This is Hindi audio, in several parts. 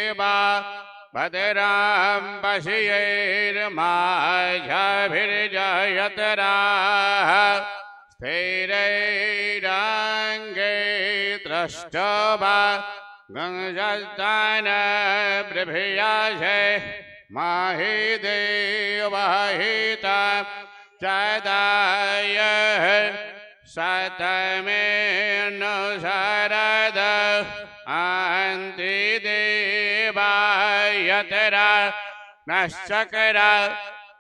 देवा भद्रां पश्येर्माझभिर्जयतराः स्थिरैरङ्गे द्रष्टवा गंजस्तानबृभियाशे माहि देवहिता चदायः सतमेन शरद अन्ति देवायतरा नश्चक्रा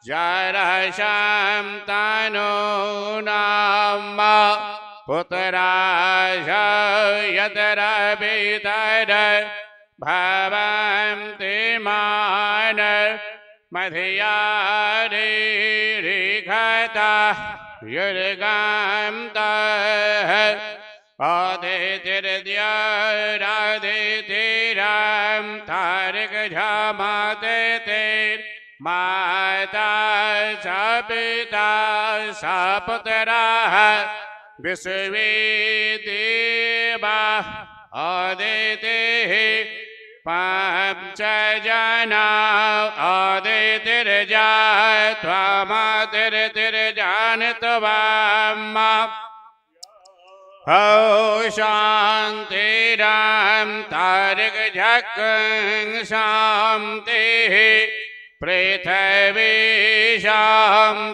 जरशां तनो नाम पुत्राश यतरभितर भवन्ति मान मधियारिघता युर्गान्तः आदितिर्द्यारादितिरां तारकझामादितिर् माता स पिता स पुत्राः विश्वे देवा आदितिः पंच जना आदितिर्जात्वा मातिर्जानित्वा हौ शान्तिरां तारकझक्कं शान्तिः पृथिवी शान्तिरापः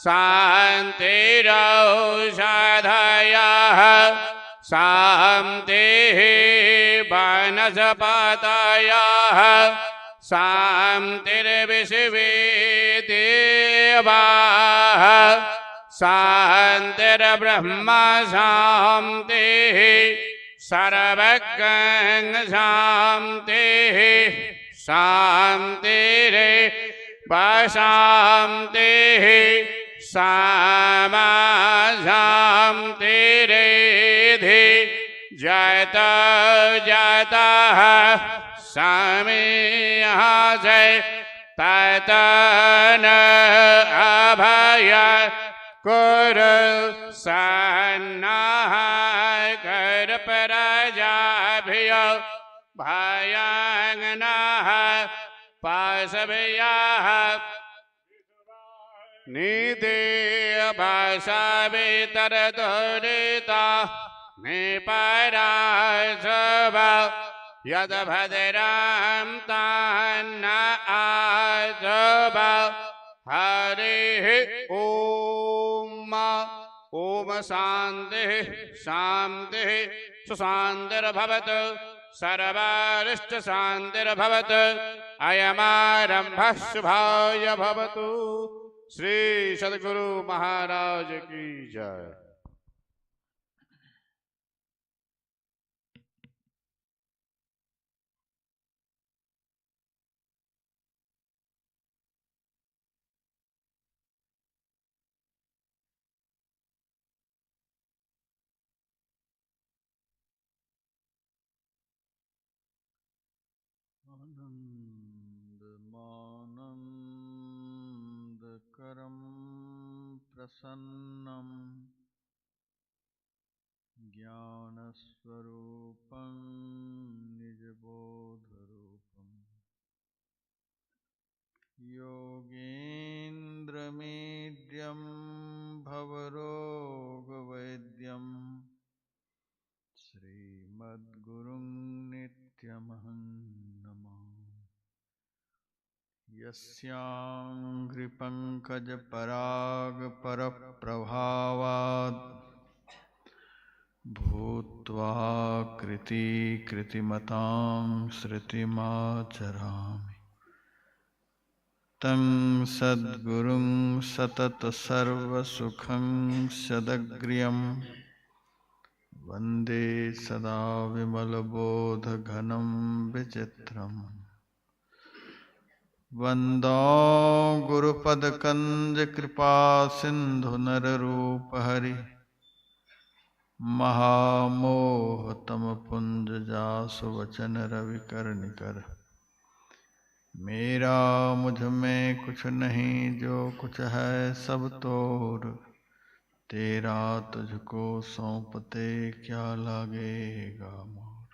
शान्तिरौषधयः शान्तिः वनस्पतयः शान्तिर्विश्वे देवाः शान्तिर्ब्रह्म शान्तिः सर्वज्ञं शान्तिः शान्तिरेवशान्तिः सामा शान्तिरेधि जत जतः समीहसे ततन अभय कुरु सन्नः कर प्रजाभ्यो भयङ्नः पाशभ्यः निदेवशावितरदुरिता निपराशव यद्भद्रां तान्न आशव हरिः ॐ ॐ शान्तिः शान्तिः सुशान्तिर्भवतु सर्वारिष्टशान्तिर्भवतु अयमारम्भः शुभाय भवतु। श्री सद्गुरु महाराज की जय। आनन्दमानन्दकरं प्रसन्नं ज्ञानस्वरूपं निजबोधरूपं योगेन्द्रमीड्यं भवरोगवैद्यं श्रीमद्गुरुं नित्यमहं नमामि। यस्याङ्घ्रिपङ्कजपरागपरप्रभावात् भूत्वा कृतिकृतिमतां श्रुतिमाचरामि तं सद्गुरुं सततसर्वसुखं सदग्र्यं वन्दे सदा विमलबोधघनं विचित्रम् वन्दो गुरुपदकन्दकृपासिन्धुनररूपहरि महामोहतमपुञ्जजासु वचनरविकर्णिकर। मेरा मुझ में कुछ नहीं जो कुछ है सब तोर, तेरा तुझको सौंपते क्या लागेगा मोर।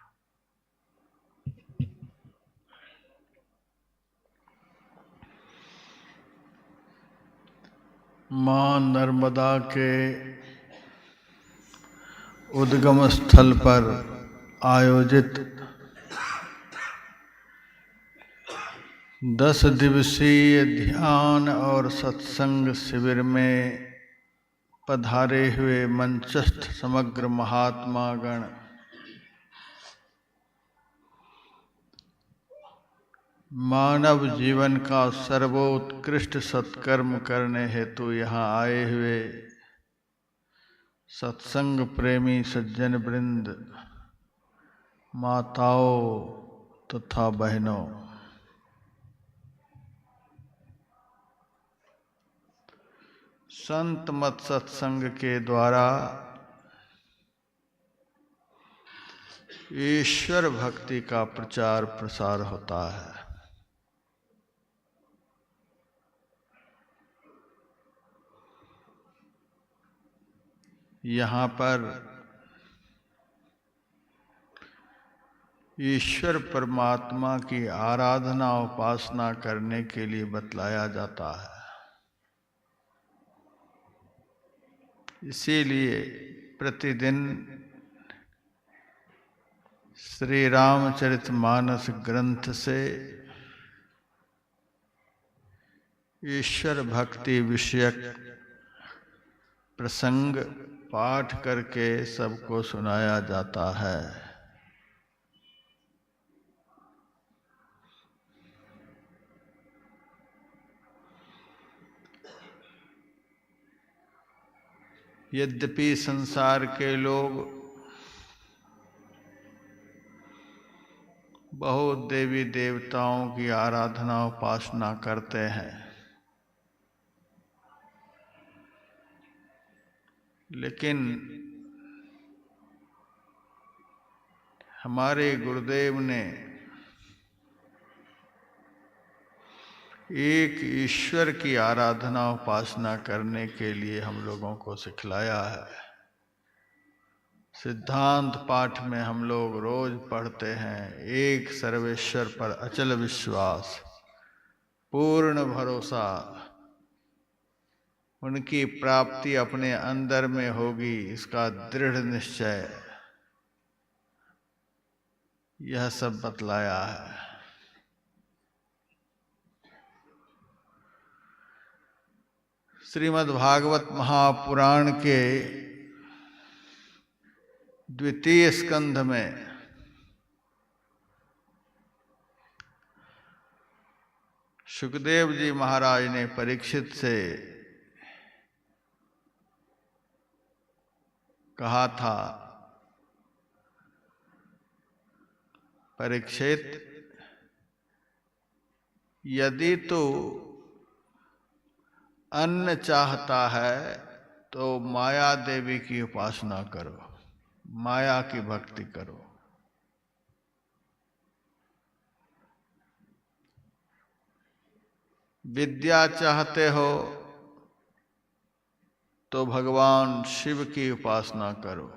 मां नर्मदा के उद्गम स्थल पर आयोजित 10 दिवसीय ध्यान और सत्संग शिविर में पधारे हुए मंचस्थ समग्र महात्मा गण, मानव जीवन का सर्वोत्कृष्ट सत्कर्म करने हेतु यहाँ आए हुए सत्संग प्रेमी सज्जन वृंद, माताओं तथा बहनों, संत मत सत्संग के द्वारा ईश्वर भक्ति का प्रचार प्रसार होता है। यहाँ पर ईश्वर परमात्मा की आराधना उपासना करने के लिए बतलाया जाता है। इसीलिए प्रतिदिन श्री रामचरितमानस ग्रंथ से ईश्वर भक्ति विषयक प्रसंग पाठ करके सबको सुनाया जाता है। यद्यपि संसार के लोग बहुत देवी देवताओं की आराधना उपासना करते हैं, लेकिन हमारे गुरुदेव ने एक ईश्वर की आराधना उपासना करने के लिए हम लोगों को सिखलाया है। सिद्धांत पाठ में हम लोग रोज पढ़ते हैं, एक सर्वेश्वर पर अचल विश्वास, पूर्ण भरोसा, उनकी प्राप्ति अपने अंदर में होगी, इसका दृढ़ निश्चय, यह सब बतलाया है। श्रीमद् भागवत महापुराण के द्वितीय स्कंध में सुखदेव जी महाराज ने परीक्षित से कहा था, परीक्षित, यदि तो अन्न चाहता है तो माया देवी की उपासना करो, माया की भक्ति करो। विद्या चाहते हो तो भगवान शिव की उपासना करो।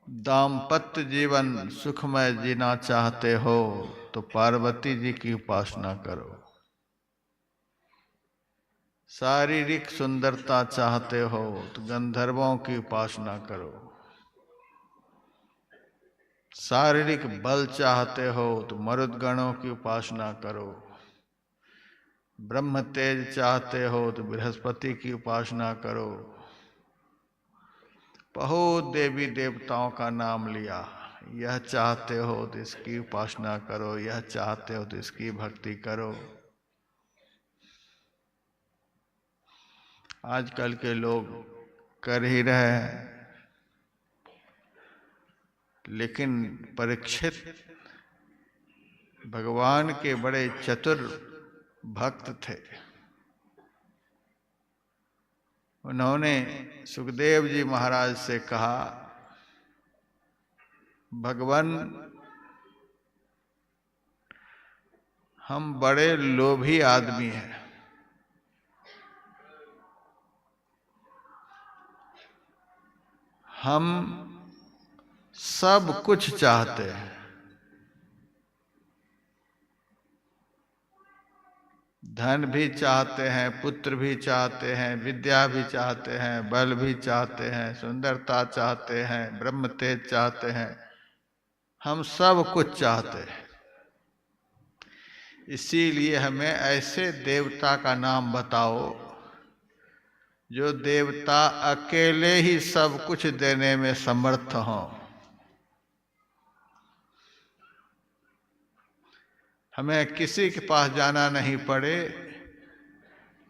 दाम्पत्य जीवन सुखमय जीना चाहते हो तो पार्वती जी की उपासना करो। शारीरिक सुंदरता चाहते हो तो गंधर्वों की उपासना करो। शारीरिक बल चाहते हो तो मरुदगणों की उपासना करो। ब्रह्म तेज चाहते हो तो बृहस्पति की उपासना करो। बहुत देवी देवताओं का नाम लिया, यह चाहते हो तो इसकी उपासना करो, यह चाहते हो तो इसकी भक्ति करो। आजकल के लोग कर ही रहे हैं, लेकिन परीक्षित भगवान के बड़े चतुर भक्त थे। उन्होंने सुखदेव जी महाराज से कहा, भगवान, हम बड़े लोभी आदमी हैं, हम सब कुछ चाहते हैं, धन भी चाहते हैं, पुत्र भी चाहते हैं, विद्या भी चाहते हैं, बल भी चाहते हैं, सुंदरता चाहते हैं, ब्रह्म तेज चाहते हैं, हम सब कुछ चाहते हैं। इसीलिए हमें ऐसे देवता का नाम बताओ जो देवता अकेले ही सब कुछ देने में समर्थ हों। हमें किसी के पास जाना नहीं पड़े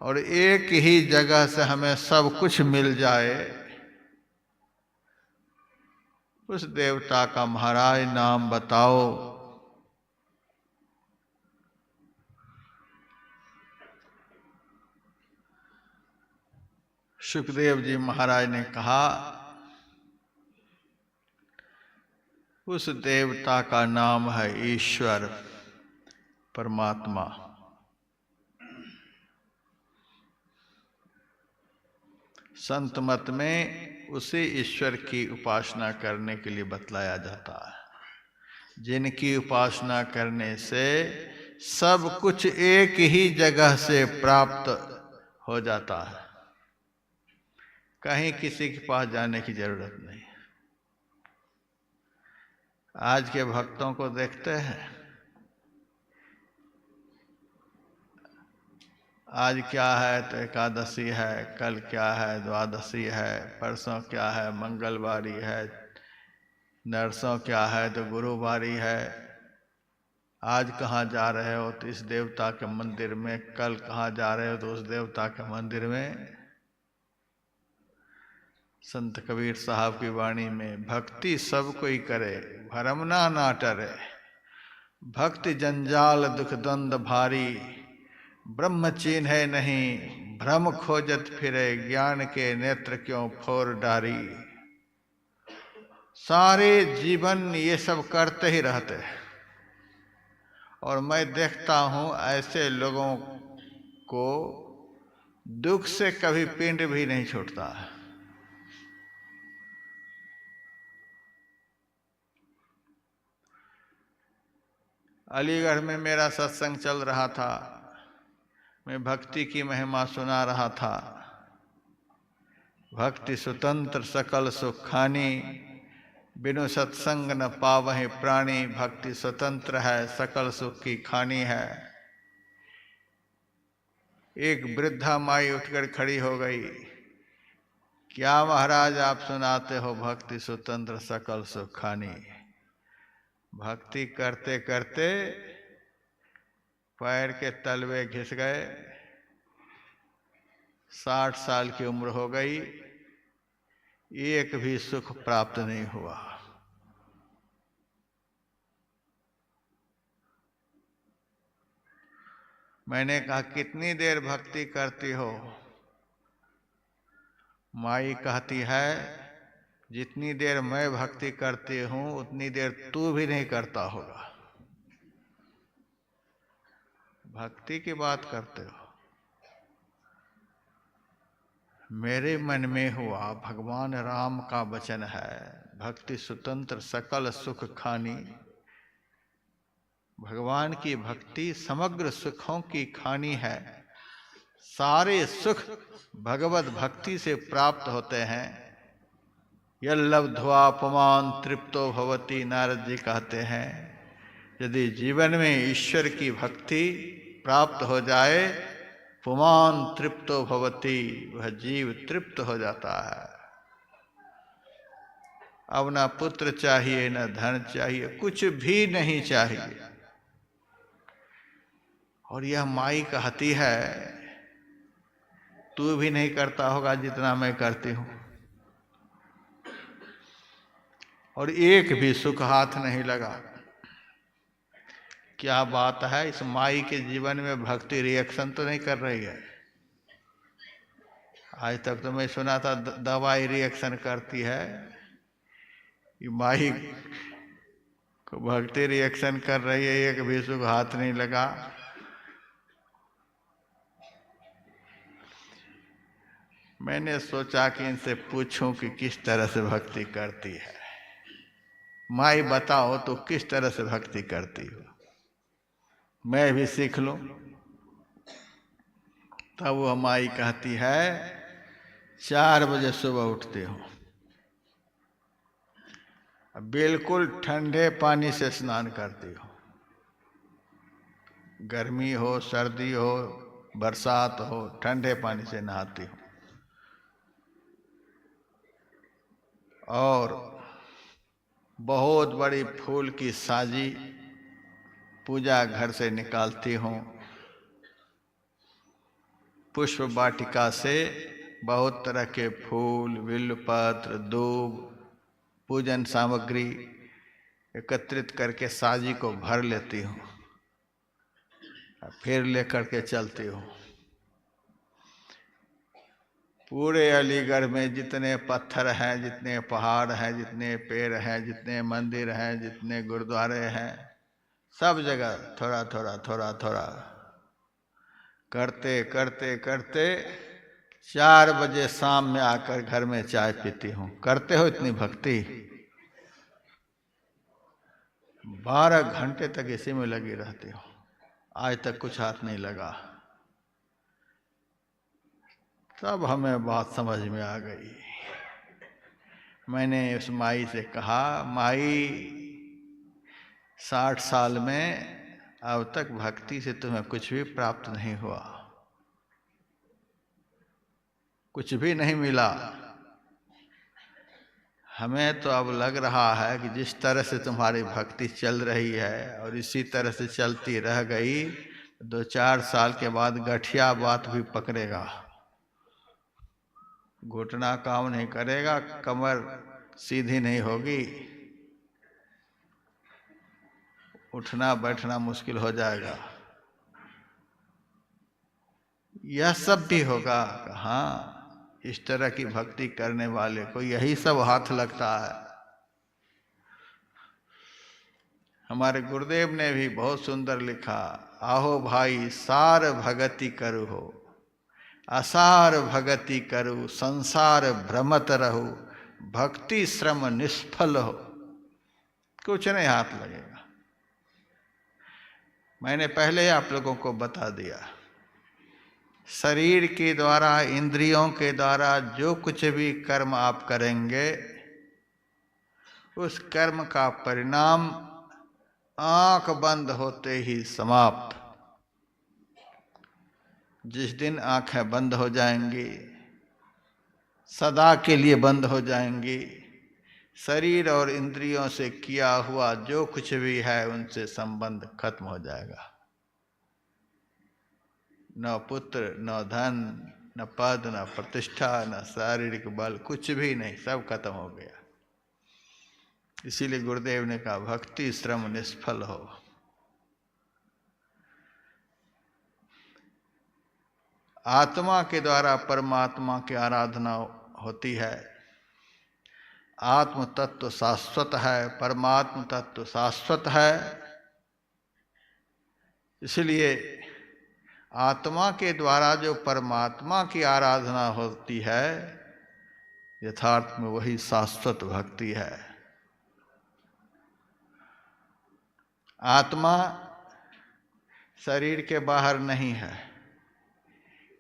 और एक ही जगह से हमें सब कुछ मिल जाए, उस देवता का महाराज नाम बताओ। सुखदेव जी महाराज ने कहा, उस देवता का नाम है ईश्वर, परमात्मा। संत मत में उसी ईश्वर की उपासना करने के लिए बतलाया जाता है, जिनकी उपासना करने से सब कुछ एक ही जगह से प्राप्त हो जाता है, कहीं किसी के पास जाने की जरूरत नहीं। आज के भक्तों को देखते हैं, आज क्या है तो एकादशी है, कल क्या है द्वादशी है, परसों क्या है मंगलवारी है, नरसों क्या है तो गुरुवारी है। आज कहाँ जा रहे हो तो इस देवता के मंदिर में, कल कहाँ जा रहे हो तो उस देवता के मंदिर में। संत कबीर साहब की वाणी में, भक्ति सब कोई करे भरमना ना टरे, भक्ति जंजाल दुख द्वंद भारी, ब्रह्म चिन्ह नहीं भ्रम खोजत फिरे, ज्ञान के नेत्र क्यों फोर डारी। सारे जीवन ये सब करते ही रहते हैं और मैं देखता हूं ऐसे लोगों को दुख से कभी पिंड भी नहीं छूटता है। अलीगढ़ में मेरा सत्संग चल रहा था, मैं भक्ति की महिमा सुना रहा था। भक्ति स्वतंत्र सकल सुख खानी, बिनु सत्संग न पावहि प्राणी। भक्ति स्वतंत्र है, सकल सुख की खानी है। एक वृद्धा माई उठकर खड़ी हो गई, क्या महाराज आप सुनाते हो भक्ति स्वतंत्र सकल सुख खानी। भक्ति करते करते पैर के तलवे घिस गए, 60 साल की उम्र हो गई, एक भी सुख प्राप्त नहीं हुआ। मैंने कहा कितनी देर भक्ति करती हो? माई कहती है जितनी देर मैं भक्ति करती हूं उतनी देर तू भी नहीं करता होगा। भक्ति की बात करते हो। मेरे मन में हुआ, भगवान राम का वचन है, भक्ति स्वतंत्र सकल सुख खानी। भगवान की भक्ति समग्र सुखों की खानी है। सारे सुख भगवत भक्ति से प्राप्त होते हैं। यल्लब्ध्वा पुमान् तृप्तो भवति, नारद जी कहते हैं यदि जीवन में ईश्वर की भक्ति प्राप्त हो जाए, पुमान् तृप्तो भवति, वह जीव तृप्त हो जाता है। अब ना पुत्र चाहिए, न धन चाहिए, कुछ भी नहीं चाहिए। और यह माई कहती है तू भी नहीं करता होगा जितना मैं करती हूं, और एक भी सुख हाथ नहीं लगा। क्या बात है, इस माई के जीवन में भक्ति रिएक्शन तो नहीं कर रही है। आज तक तो मैं सुना था दवाई रिएक्शन करती है, ये माई को भक्ति रिएक्शन कर रही है, एक भी सुख हाथ नहीं लगा। मैंने सोचा कि इनसे पूछूं कि किस तरह से भक्ति करती है। माई बताओ तो किस तरह से भक्ति करती हो, मैं भी सीख लूं। तब वो माई कहती है 4 बजे सुबह उठते हो, बिल्कुल ठंडे पानी से स्नान करती हो, गर्मी हो सर्दी हो बरसात हो, ठंडे पानी से नहाती हो। और बहुत बड़ी फूल की साजी पूजा घर से निकालती हूँ। पुष्प वाटिका से बहुत तरह के फूल, बिल्वपत्र, दूब, पूजन सामग्री एकत्रित करके साजी को भर लेती हूँ, फिर लेकर के चलती हूँ। पूरे अलीगढ़ में जितने पत्थर हैं, जितने पहाड़ हैं, जितने पेड़ हैं, जितने मंदिर हैं, जितने गुरुद्वारे हैं, सब जगह थोड़ा थोड़ा थोड़ा थोड़ा करते करते करते 4 बजे शाम में आकर घर में चाय पीती हूँ। करते हो इतनी भक्ति? 12 घंटे तक इसी में लगी रहती हूँ। आज तक कुछ हाथ नहीं लगा। तब हमें बात समझ में आ गई। मैंने उस माई से कहा, माई 60 साल में अब तक भक्ति से तुम्हें कुछ भी प्राप्त नहीं हुआ, कुछ भी नहीं मिला। हमें तो अब लग रहा है कि जिस तरह से तुम्हारी भक्ति चल रही है और इसी तरह से चलती रह गई, 2-4 साल के बाद गठिया बात भी पकड़ेगा, घुटना काम नहीं करेगा, कमर सीधी नहीं होगी, उठना बैठना मुश्किल हो जाएगा। यह सब भी होगा। हाँ, इस तरह की भक्ति करने वाले को यही सब हाथ लगता है। हमारे गुरुदेव ने भी बहुत सुंदर लिखा, आहो भाई सार भगति करू हो, असार भगति करू, संसार भ्रमत रहू, भक्ति श्रम निष्फल हो। कुछ नहीं हाथ लगेगा। मैंने पहले आप लोगों को बता दिया, शरीर के द्वारा, इंद्रियों के द्वारा जो कुछ भी कर्म आप करेंगे, उस कर्म का परिणाम आंख बंद होते ही समाप्त। जिस दिन आंखें बंद हो जाएंगी, सदा के लिए बंद हो जाएंगी, शरीर और इंद्रियों से किया हुआ जो कुछ भी है उनसे संबंध खत्म हो जाएगा। न पुत्र, न धन, न पद, न प्रतिष्ठा, न शारीरिक बल, कुछ भी नहीं, सब खत्म हो गया। इसीलिए गुरुदेव ने कहा भक्ति श्रम निष्फल हो। आत्मा के द्वारा परमात्मा की आराधना होती है। आत्म तत्व शाश्वत है, परमात्म तत्व शाश्वत है। इसलिए आत्मा के द्वारा जो परमात्मा की आराधना होती है, यथार्थ में वही शाश्वत भक्ति है। आत्मा शरीर के बाहर नहीं है,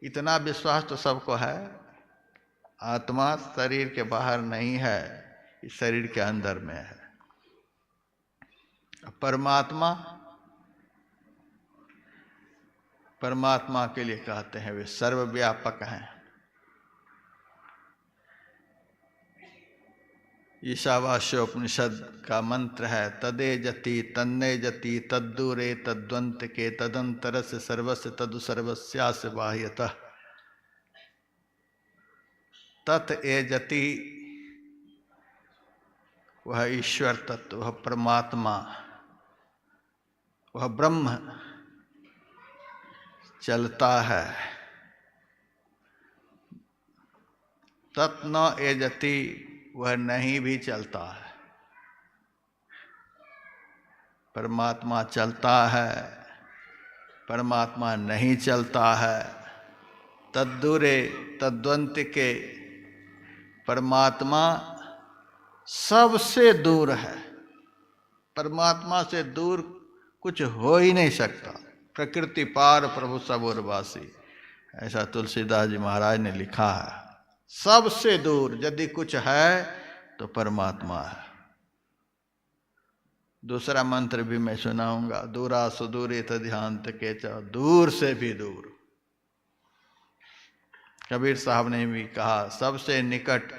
इतना विश्वास तो सबको है। आत्मा शरीर के बाहर नहीं है, इस शरीर के अंदर में है। परमात्मा, परमात्मा के लिए कहते हैं वे सर्वव्यापक हैं। ईशावास्योपनिषद का मंत्र है, तदे जति तन्ने जति तद्दूरे तद्वंत के तदंतरस्य सर्वस्य तदु सर्वस्यास्य बाह्यतः तत् ए जति। वह ईश्वर तत्व, वह परमात्मा, वह ब्रह्म चलता है। तत् न ए जति, वह नहीं भी चलता है। परमात्मा चलता है, परमात्मा नहीं चलता है। तद्दूरे तद्वंत के, परमात्मा सबसे दूर है। परमात्मा से दूर कुछ हो ही नहीं सकता। प्रकृति पार प्रभु सबुरवासी, ऐसा तुलसीदास जी महाराज ने लिखा है। सबसे दूर यदि कुछ है तो परमात्मा है। दूसरा मंत्र भी मैं सुनाऊंगा, दूरा सुदूरे तध्यांत के च, दूर से भी दूर। कबीर साहब ने भी कहा, सबसे निकट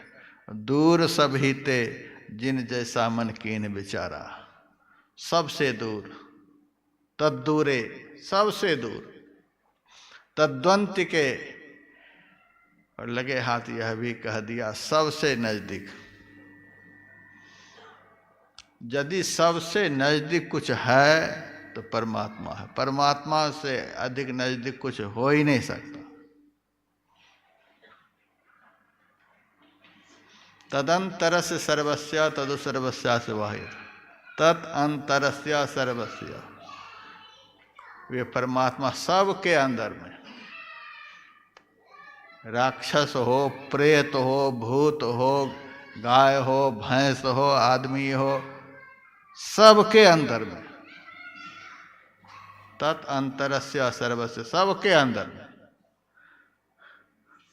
दूर सब हिते, जिन जैसा मन कीन विचारा। सबसे दूर, तद्दूरे, सबसे दूर, तद्वंत के, और लगे हाथ यह भी कह दिया सबसे नजदीक। यदि सबसे नजदीक कुछ है तो परमात्मा है। परमात्मा से अधिक नजदीक कुछ हो ही नहीं सकता। तदंतरस्य सर्वस्य तदु सर्वस्या से बाह्य, तदंतरस्य सर्वस्य, वे परमात्मा सबके अंदर में, राक्षस हो, प्रेत हो, भूत हो, गाय हो, भैंस हो, आदमी हो, सबके अंदर में। तत् अंतरस्य सर्वस्य, सबके अंदर में,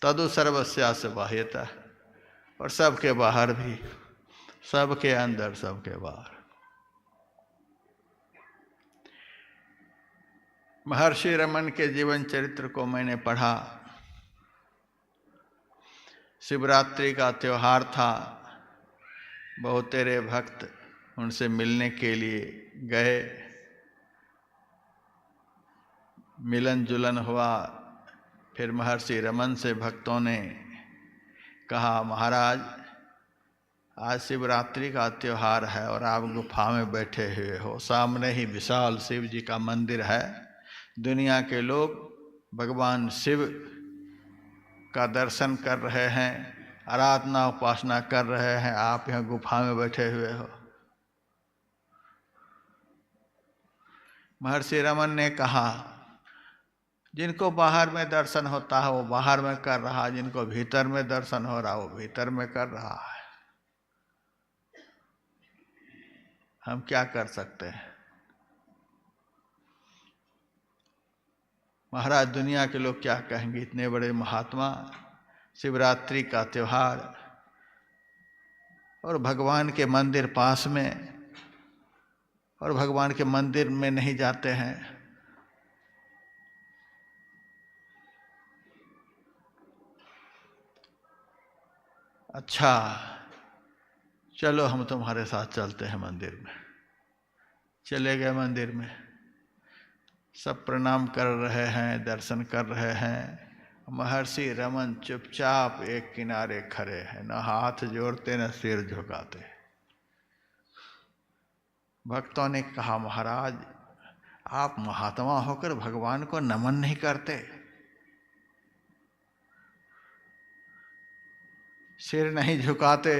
तदु सर्वस्या से बाह्यता, और सबके बाहर भी, सबके अंदर सबके बाहर। महर्षि रमन के जीवन चरित्र को मैंने पढ़ा। शिवरात्रि का त्योहार था, बहुतेरे भक्त उनसे मिलने के लिए गए, मिलन जुलन हुआ। फिर महर्षि रमन से भक्तों ने कहा, महाराज आज शिवरात्रि का त्योहार है और आप गुफा में बैठे हुए हो, सामने ही विशाल शिव जी का मंदिर है, दुनिया के लोग भगवान शिव का दर्शन कर रहे हैं, आराधना उपासना कर रहे हैं, आप यहाँ गुफा में बैठे हुए हो। महर्षि रमन ने कहा, जिनको बाहर में दर्शन होता है वो बाहर में कर रहा है, जिनको भीतर में दर्शन हो रहा है वो भीतर में कर रहा है। हम क्या कर सकते हैं? महाराज दुनिया के लोग क्या कहेंगे? इतने बड़े महात्मा, शिवरात्रि का त्योहार और भगवान के मंदिर पास में, और भगवान के मंदिर में नहीं जाते हैं। अच्छा चलो हम तुम्हारे साथ चलते हैं मंदिर में। चले गए मंदिर में, सब प्रणाम कर रहे हैं, दर्शन कर रहे हैं। महर्षि रमन चुपचाप एक किनारे खड़े हैं, न हाथ जोड़ते न सिर झुकाते। भक्तों ने कहा, महाराज आप महात्मा होकर भगवान को नमन नहीं करते, सिर नहीं झुकाते।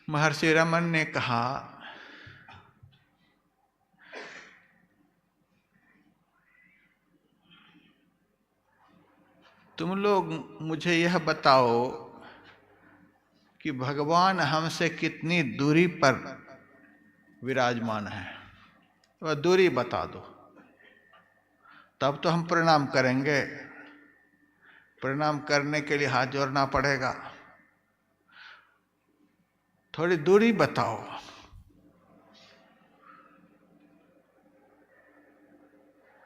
महर्षि रमन ने कहा, तुम लोग मुझे यह बताओ कि भगवान हमसे कितनी दूरी पर विराजमान है, वह दूरी बता दो, तब तो हम प्रणाम करेंगे। प्रणाम करने के लिए हाथ जोड़ना पड़ेगा, थोड़ी दूरी बताओ।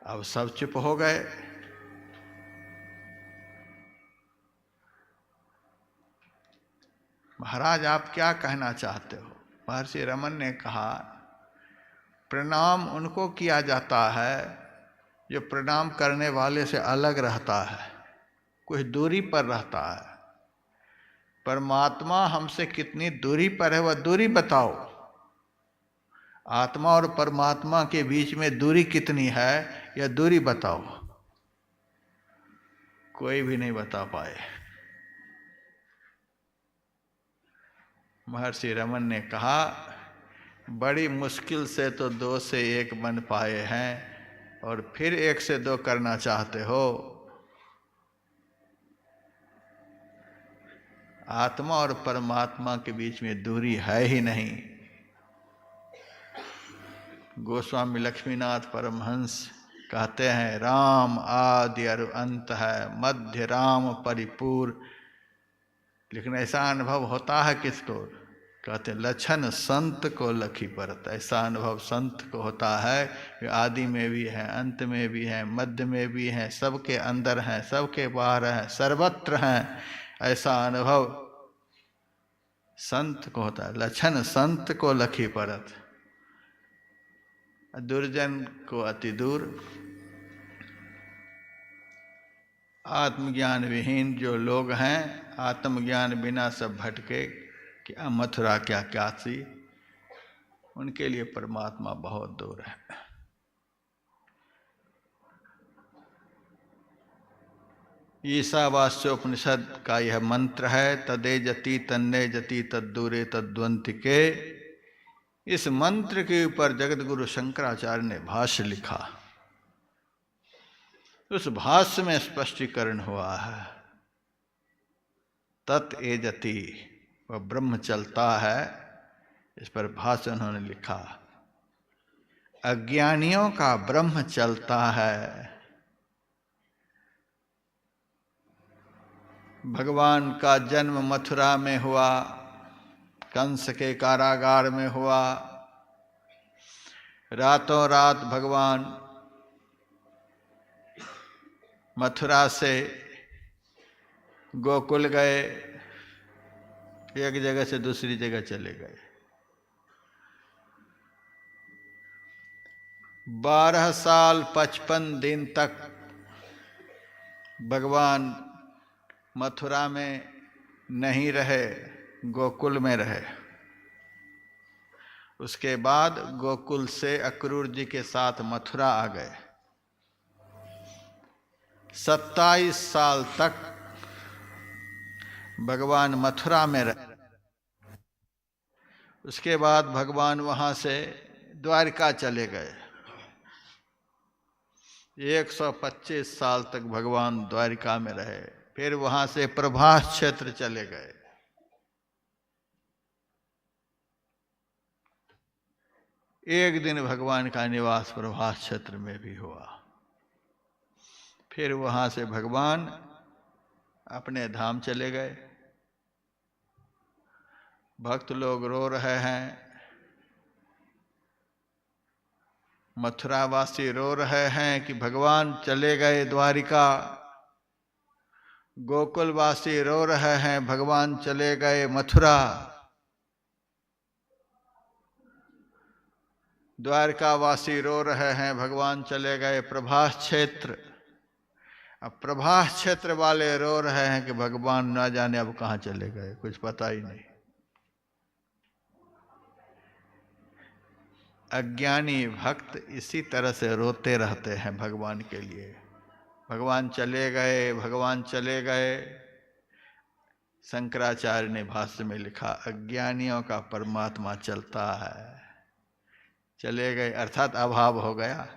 अब सब चुप हो गए। महाराज आप क्या कहना चाहते हो? महर्षि रमन ने कहा, प्रणाम उनको किया जाता है जो प्रणाम करने वाले से अलग रहता है, कुछ दूरी पर रहता है। परमात्मा हमसे कितनी दूरी पर है, वह दूरी बताओ। आत्मा और परमात्मा के बीच में दूरी कितनी है, यह दूरी बताओ। कोई भी नहीं बता पाए। महर्षि रमन ने कहा, बड़ी मुश्किल से तो 2 से 1 बन पाए हैं और फिर 1 से 2 करना चाहते हो। आत्मा और परमात्मा के बीच में दूरी है ही नहीं। गोस्वामी लक्ष्मीनाथ परमहंस कहते हैं राम आदि और अंत है, मध्य राम परिपूर्ण। लेकिन ऐसा अनुभव होता है किसको? कहते हैं लक्षण संत को लखी परत। ऐसा अनुभव संत को होता है कि आदि में भी है, अंत में भी है, मध्य में भी है, सबके अंदर हैं, सबके बाहर हैं, सर्वत्र हैं। ऐसा अनुभव संत को होता है। लक्षण संत को लखी परत, दुर्जन को अति दूर। आत्मज्ञान विहीन जो लोग हैं, आत्मज्ञान बिना सब भटके, क्या मथुरा क्या काशी, उनके लिए परमात्मा बहुत दूर है। ईशावास्योपनिषद का यह मंत्र है, तदे जति तन्ने जति तद्दूरे तद्वंतिके। इस मंत्र के ऊपर जगत गुरु शंकराचार्य ने भाष्य लिखा। उस भाष्य में स्पष्टीकरण हुआ है, तत् एजति, वह ब्रह्म चलता है। इस पर भाष्य उन्होंने लिखा, अज्ञानियों का ब्रह्म चलता है। भगवान का जन्म मथुरा में हुआ, कंस के कारागार में हुआ। रातों रात भगवान मथुरा से गोकुल गए, एक जगह से दूसरी जगह चले गए। 12 साल 55 दिन तक भगवान मथुरा में नहीं रहे, गोकुल में रहे। उसके बाद गोकुल से अक्रूर जी के साथ मथुरा आ गए। 27 साल तक भगवान मथुरा में रहे। उसके बाद भगवान वहां से द्वारिका चले गए। 125 साल तक भगवान द्वारिका में रहे। फिर वहां से प्रभास क्षेत्र चले गए। एक दिन भगवान का निवास प्रभास क्षेत्र में भी हुआ। फिर वहां से भगवान अपने धाम चले गए। भक्त लोग रो रहे हैं, मथुरावासी रो रहे हैं कि भगवान चले गए द्वारिका। गोकुलवासी रो रहे हैं, भगवान चले गए मथुरा। द्वारकावासी रो रहे हैं, भगवान चले गए प्रभास क्षेत्र। अब प्रभास क्षेत्र वाले रो रहे हैं कि भगवान ना जाने अब कहाँ चले गए, कुछ पता ही नहीं। अज्ञानी भक्त इसी तरह से रोते रहते हैं भगवान के लिए, भगवान चले गए, भगवान चले गए। शंकराचार्य ने भाष्य में लिखा, अज्ञानियों का परमात्मा चलता है। चले गए अर्थात अभाव हो गया।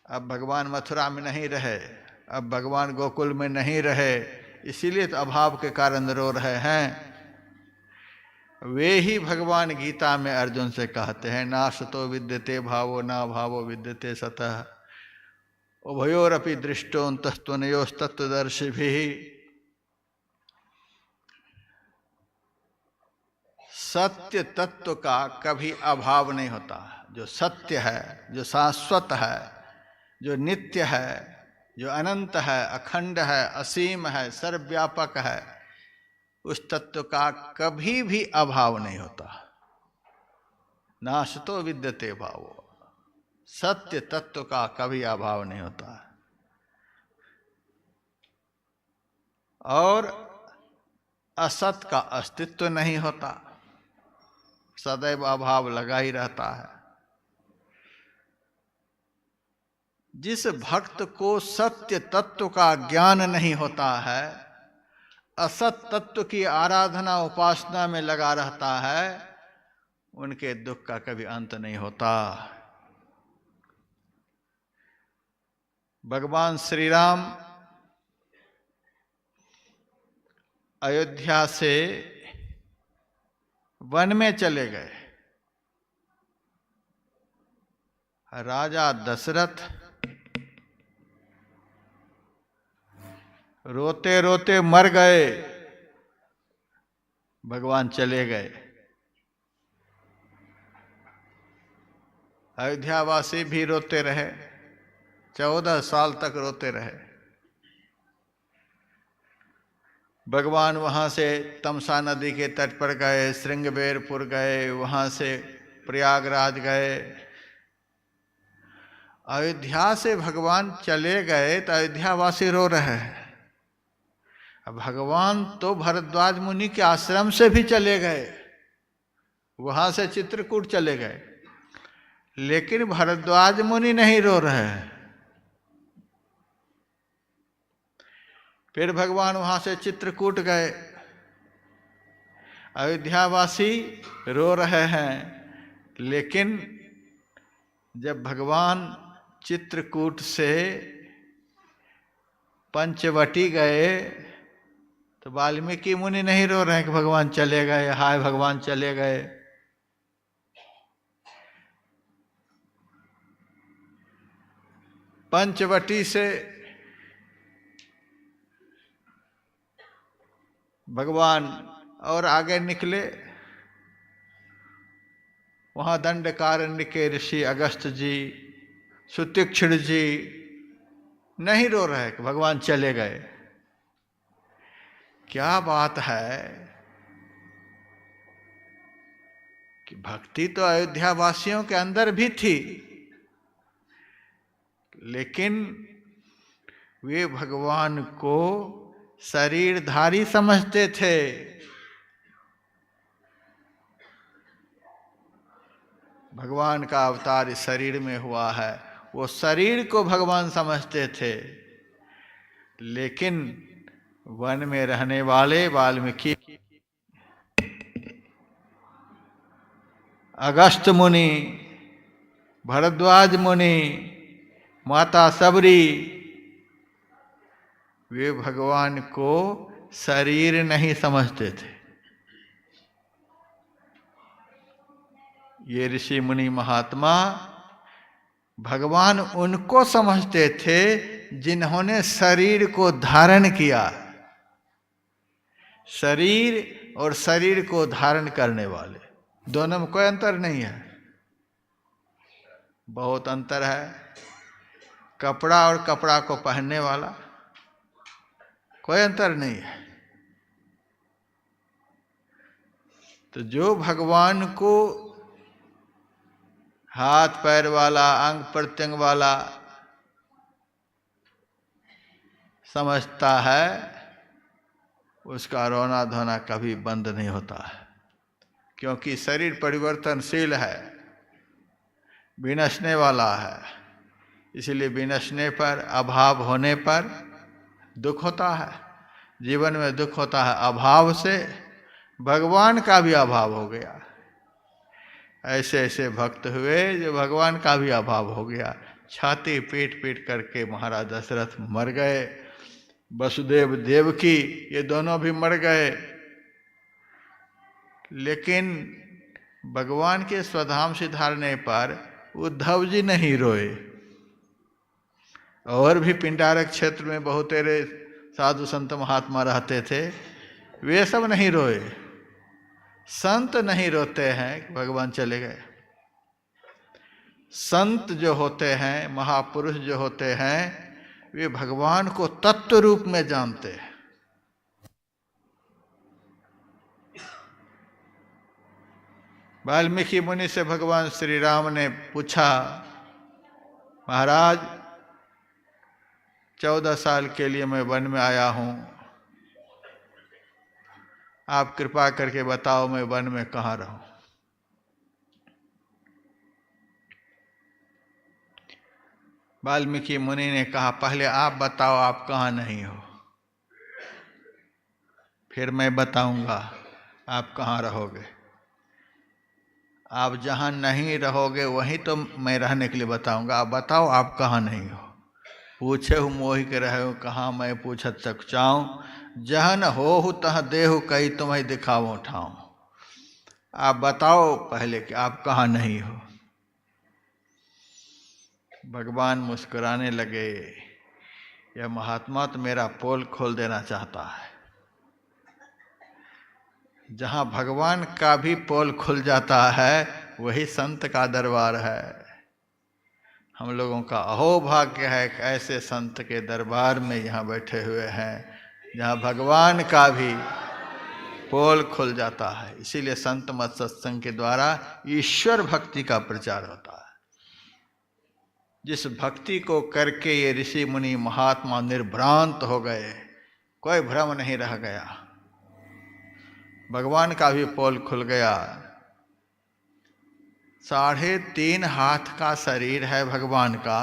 अब भगवान मथुरा में नहीं रहे, अब भगवान गोकुल में नहीं रहे, इसीलिए तो अभाव के कारण रो रहे हैं। वे ही भगवान गीता में अर्जुन से कहते हैं, नासतो विद्यते भावो ना भावो विद्यते सतः उभयोरपि दृष्टोऽन्तस्त्वनयोस्तत्त्वदर्शिभिः। सत्य तत्व का कभी अभाव नहीं होता। जो सत्य है, जो शाश्वत है, जो नित्य है, जो अनंत है, अखंड है, असीम है, सर्वव्यापक है, उस तत्व का कभी भी अभाव नहीं होता। नासतो विद्यते भावो, सत्य तत्व का कभी अभाव नहीं होता। और असत का अस्तित्व नहीं होता, सदैव अभाव लगा ही रहता है। जिस भक्त को सत्य तत्व का ज्ञान नहीं होता है, असत तत्व की आराधना उपासना में लगा रहता है, उनके दुख का कभी अंत नहीं होता। भगवान श्री राम अयोध्या से वन में चले गए। राजा दशरथ रोते रोते मर गए, भगवान चले गए। अयोध्यावासी भी रोते रहे, 14 साल तक रोते रहे। भगवान वहाँ से तमसा नदी के तट पर गए, श्रृंगबेरपुर गए, वहाँ से प्रयागराज गए। अयोध्या से भगवान चले गए तो अयोध्यावासी रो रहे हैं। अब भगवान तो भरद्वाज मुनि के आश्रम से भी चले गए, वहाँ से चित्रकूट चले गए, लेकिन भरद्वाज मुनि नहीं रो रहे हैं। फिर भगवान वहाँ से चित्रकूट गए, अयोध्यावासी रो रहे हैं, लेकिन जब भगवान चित्रकूट से पंचवटी गए तो वाल्मीकि मुनि नहीं रो रहे हैं कि भगवान चले गए, हाय भगवान चले गए। पंचवटी से भगवान और आगे निकले, वहाँ दंडकारण्य के ऋषि अगस्त्य जी, सुतीक्षण जी नहीं रो रहे कि भगवान चले गए। क्या बात है कि भक्ति तो अयोध्या वासियों के अंदर भी थी, लेकिन वे भगवान को शरीरधारी समझते थे। भगवान का अवतार इस शरीर में हुआ है, वो शरीर को भगवान समझते थे। लेकिन वन में रहने वाले वाल्मीकि, अगस्त्य मुनि, भरद्वाज मुनि, माता सबरी, वे भगवान को शरीर नहीं समझते थे। ये ऋषि मुनि महात्मा भगवान उनको समझते थे जिन्होंने शरीर को धारण किया। शरीर और शरीर को धारण करने वाले, दोनों में कोई अंतर नहीं है, बहुत अंतर है। कपड़ा और कपड़ा को पहनने वाला, कोई अंतर नहीं है। तो जो भगवान को हाथ पैर वाला, अंग प्रत्यंग वाला समझता है, उसका रोना धोना कभी बंद नहीं होता है, क्योंकि शरीर परिवर्तनशील है, विनशने वाला है। इसलिए विनशने पर, अभाव होने पर दुख होता है। जीवन में दुख होता है, अभाव से भगवान का भी अभाव हो गया। ऐसे ऐसे भक्त हुए जो भगवान का भी अभाव हो गया। छाती पीट पीट करके महाराज दशरथ मर गए, वसुदेव देवकी ये दोनों भी मर गए, लेकिन भगवान के स्वधाम सिधारने पर उद्धव जी नहीं रोए। और भी पिंडारक क्षेत्र में बहुत तेरे साधु संत महात्मा रहते थे, वे सब नहीं रोए। संत नहीं रोते हैं कि भगवान चले गए। संत जो होते हैं, महापुरुष जो होते हैं, वे भगवान को तत्व रूप में जानते हैं। वाल्मीकि मुनि से भगवान श्री राम ने पूछा, महाराज 14 साल के लिए मैं वन में आया हूं, आप कृपा करके बताओ मैं वन में कहाँ रहूं। वाल्मीकि मुनि ने कहा, पहले आप बताओ आप कहाँ नहीं हो, फिर मैं बताऊंगा आप कहाँ रहोगे। आप जहाँ नहीं रहोगे वहीं तो मैं रहने के लिए बताऊंगा। आप बताओ आप कहाँ नहीं हो। पूछे हूँ मोहि के रहे हो, कहाँ मैं पूछत तक चाऊँ, जहन हो तह देहु कई तुम्हें दिखाऊं ठाऊं। आप बताओ पहले कि आप कहाँ नहीं हो। भगवान मुस्कुराने लगे, यह महात्मा तो मेरा पोल खोल देना चाहता है। जहाँ भगवान का भी पोल खुल जाता है वही संत का दरबार है। हम लोगों का अहोभाग्य है कि ऐसे संत के दरबार में यहाँ बैठे हुए हैं जहाँ भगवान का भी पोल खुल जाता है। इसीलिए संत मत सत्संग के द्वारा ईश्वर भक्ति का प्रचार होता है। जिस भक्ति को करके ये ऋषि मुनि महात्मा निर्भ्रांत हो गए, कोई भ्रम नहीं रह गया, भगवान का भी पोल खुल गया। 3.5 हाथ का शरीर है भगवान का,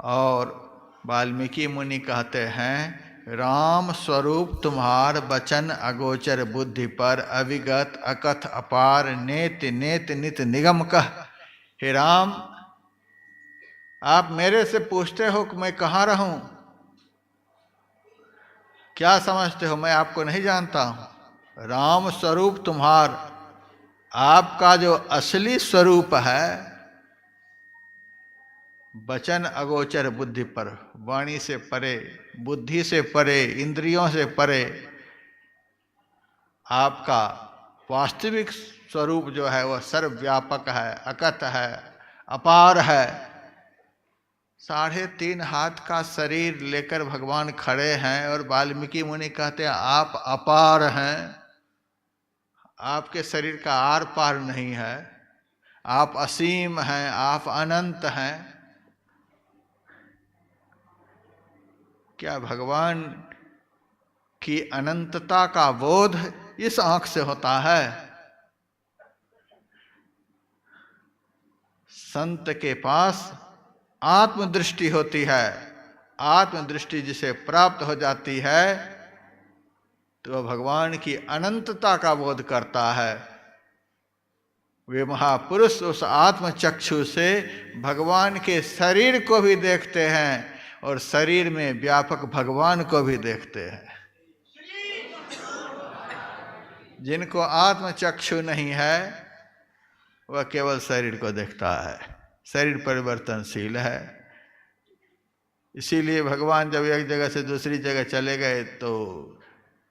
और वाल्मीकि मुनि कहते हैं राम स्वरूप तुम्हार बचन अगोचर बुद्धि पर, अविगत अकथ अपार नेत नेत नित निगम कह। हे राम, आप मेरे से पूछते हो कि मैं कहाँ रहूं, क्या समझते हो मैं आपको नहीं जानता हूं। राम स्वरूप तुम्हार, आपका जो असली स्वरूप है वचन अगोचर बुद्धि पर, वाणी से परे, बुद्धि से परे, इंद्रियों से परे आपका वास्तविक स्वरूप जो है वह सर्वव्यापक है, अकथ है, अपार है। 3.5 हाथ का शरीर लेकर भगवान खड़े हैं और वाल्मीकि मुनि कहते हैं आप अपार हैं, आपके शरीर का आर पार नहीं है, आप असीम हैं, आप अनंत हैं। क्या भगवान की अनंतता का बोध इस आंख से होता है? संत के पास आत्मदृष्टि होती है। आत्मदृष्टि जिसे प्राप्त हो जाती है तो वह भगवान की अनंतता का बोध करता है। वे महापुरुष उस आत्मचक्षु से भगवान के शरीर को भी देखते हैं और शरीर में व्यापक भगवान को भी देखते हैं। जिनको आत्मचक्षु नहीं है वह केवल शरीर को देखता है। शरीर परिवर्तनशील है। इसीलिए भगवान जब एक जगह से दूसरी जगह चले गए तो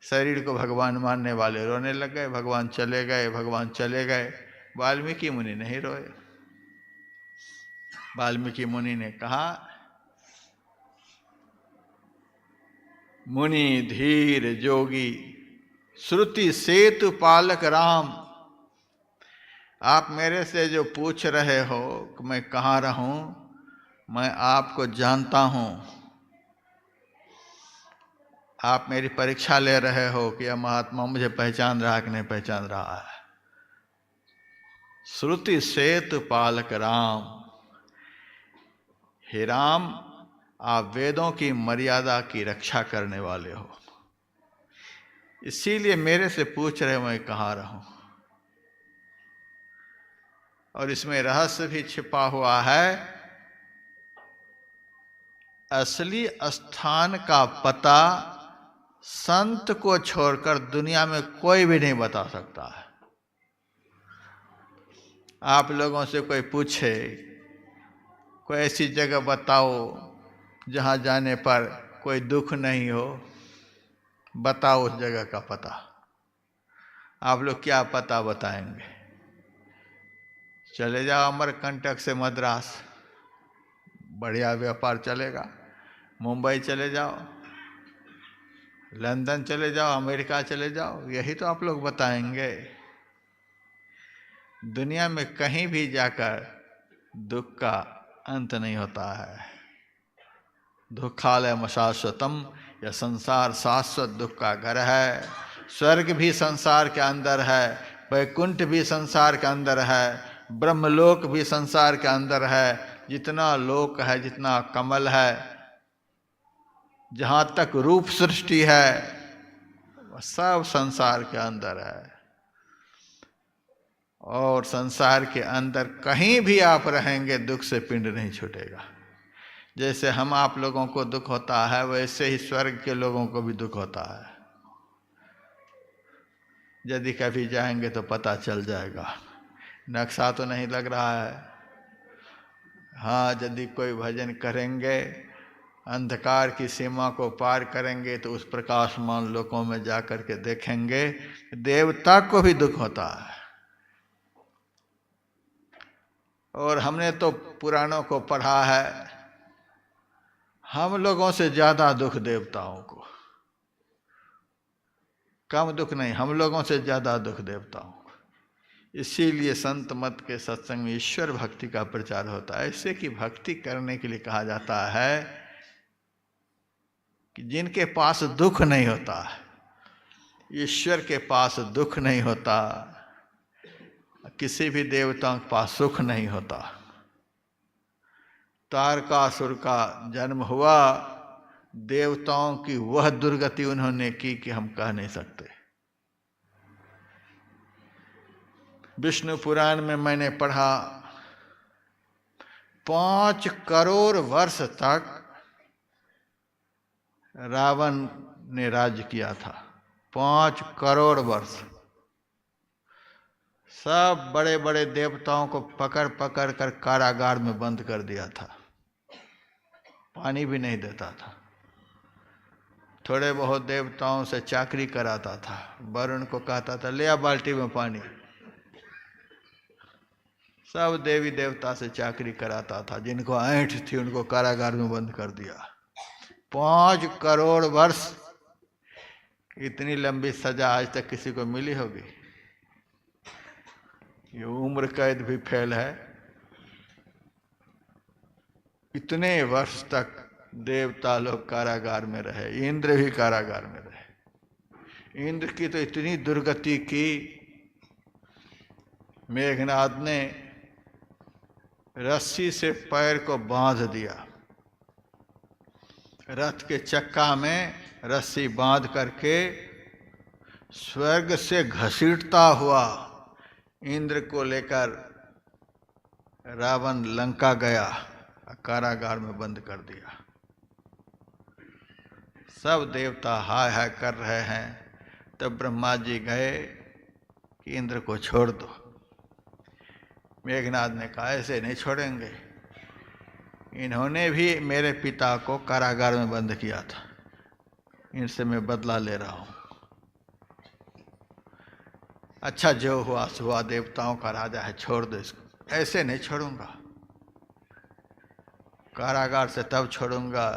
शरीर को भगवान मानने वाले रोने लग गए, भगवान चले गए, भगवान चले गए। वाल्मीकि मुनि नहीं रोए। वाल्मीकि मुनि ने कहा मुनि धीर जोगी श्रुति सेतु पालक राम, आप मेरे से जो पूछ रहे हो कि मैं कहाँ रहूं, मैं आपको जानता हूं। आप मेरी परीक्षा ले रहे हो कि यह महात्मा मुझे पहचान रहा कि नहीं पहचान रहा है। श्रुति सेतु पालक राम, हे राम आप वेदों की मर्यादा की रक्षा करने वाले हो, इसीलिए मेरे से पूछ रहे मैं कहाँ रहूं। और इसमें रहस्य भी छिपा हुआ है। असली स्थान का पता संत को छोड़कर दुनिया में कोई भी नहीं बता सकता है। आप लोगों से कोई पूछे कोई ऐसी जगह बताओ जहाँ जाने पर कोई दुख नहीं हो, बताओ उस जगह का पता। आप लोग क्या पता बताएंगे? चले जाओ अमरकंटक से मद्रास, बढ़िया व्यापार चलेगा। मुंबई चले जाओ, लंदन चले जाओ, अमेरिका चले जाओ, यही तो आप लोग बताएंगे। दुनिया में कहीं भी जाकर दुख का अंत नहीं होता है। दुखालय शाश्वतम, यह संसार शाश्वत दुख का घर है। स्वर्ग भी संसार के अंदर है, वैकुंठ भी संसार के अंदर है, ब्रह्मलोक भी संसार के अंदर है। जितना लोक है, जितना कमल है, जहाँ तक रूप सृष्टि है, वह सब संसार के अंदर है। और संसार के अंदर कहीं भी आप रहेंगे दुख से पिंड नहीं छूटेगा। जैसे हम आप लोगों को दुख होता है वैसे ही स्वर्ग के लोगों को भी दुख होता है। यदि कभी जाएंगे तो पता चल जाएगा। नक्शा तो नहीं लग रहा है, हाँ, यदि कोई भजन करेंगे, अंधकार की सीमा को पार करेंगे तो उस प्रकाशमान लोकों में जाकर के देखेंगे देवता को भी दुख होता है। और हमने तो पुराणों को पढ़ा है, हम लोगों से ज्यादा दुख देवताओं को, कम दुख नहीं, हम लोगों से ज्यादा दुख देवताओं को। इसीलिए संत मत के सत्संग में ईश्वर भक्ति का प्रचार होता है। ऐसे कि भक्ति करने के लिए कहा जाता है कि जिनके पास दुख नहीं होता, ईश्वर के पास दुख नहीं होता, किसी भी देवताओं के पास सुख नहीं होता। तारकासुर का जन्म हुआ, देवताओं की वह दुर्गति उन्होंने की कि हम कह नहीं सकते। विष्णु पुराण में मैंने पढ़ा 5 करोड़ वर्ष तक रावण ने राज्य किया था। 5 करोड़ वर्ष सब बड़े बड़े देवताओं को पकड़ पकड़ कर कारागार में बंद कर दिया था, पानी भी नहीं देता था। थोड़े बहुत देवताओं से चाकरी कराता था, वरुण को कहता था ले आ बाल्टी में पानी। सब देवी देवता से चाकरी कराता था, जिनको ऐंठ थी उनको कारागार में बंद कर दिया। 5 करोड़ वर्ष, इतनी लंबी सजा आज तक किसी को मिली होगी? ये उम्र कैद भी फेल है। इतने वर्ष तक देवता लोग कारागार में रहे, इंद्र भी कारागार में रहे। इंद्र की तो इतनी दुर्गति की, मेघनाद ने रस्सी से पैर को बांध दिया, रथ के चक्का में रस्सी बांध करके स्वर्ग से घसीटता हुआ इंद्र को लेकर रावण लंका गया, कारागार में बंद कर दिया। सब देवता हाय हाय कर रहे हैं, तब ब्रह्मा जी गए कि इंद्र को छोड़ दो। मेघनाद ने कहा ऐसे नहीं छोड़ेंगे, इन्होंने भी मेरे पिता को कारागार में बंद किया था, इनसे मैं बदला ले रहा हूं। अच्छा जो हुआ सो हुआ, देवताओं का राजा है, छोड़ दो इसको। ऐसे नहीं छोड़ूंगा, कारागार से तब छोड़ूंगा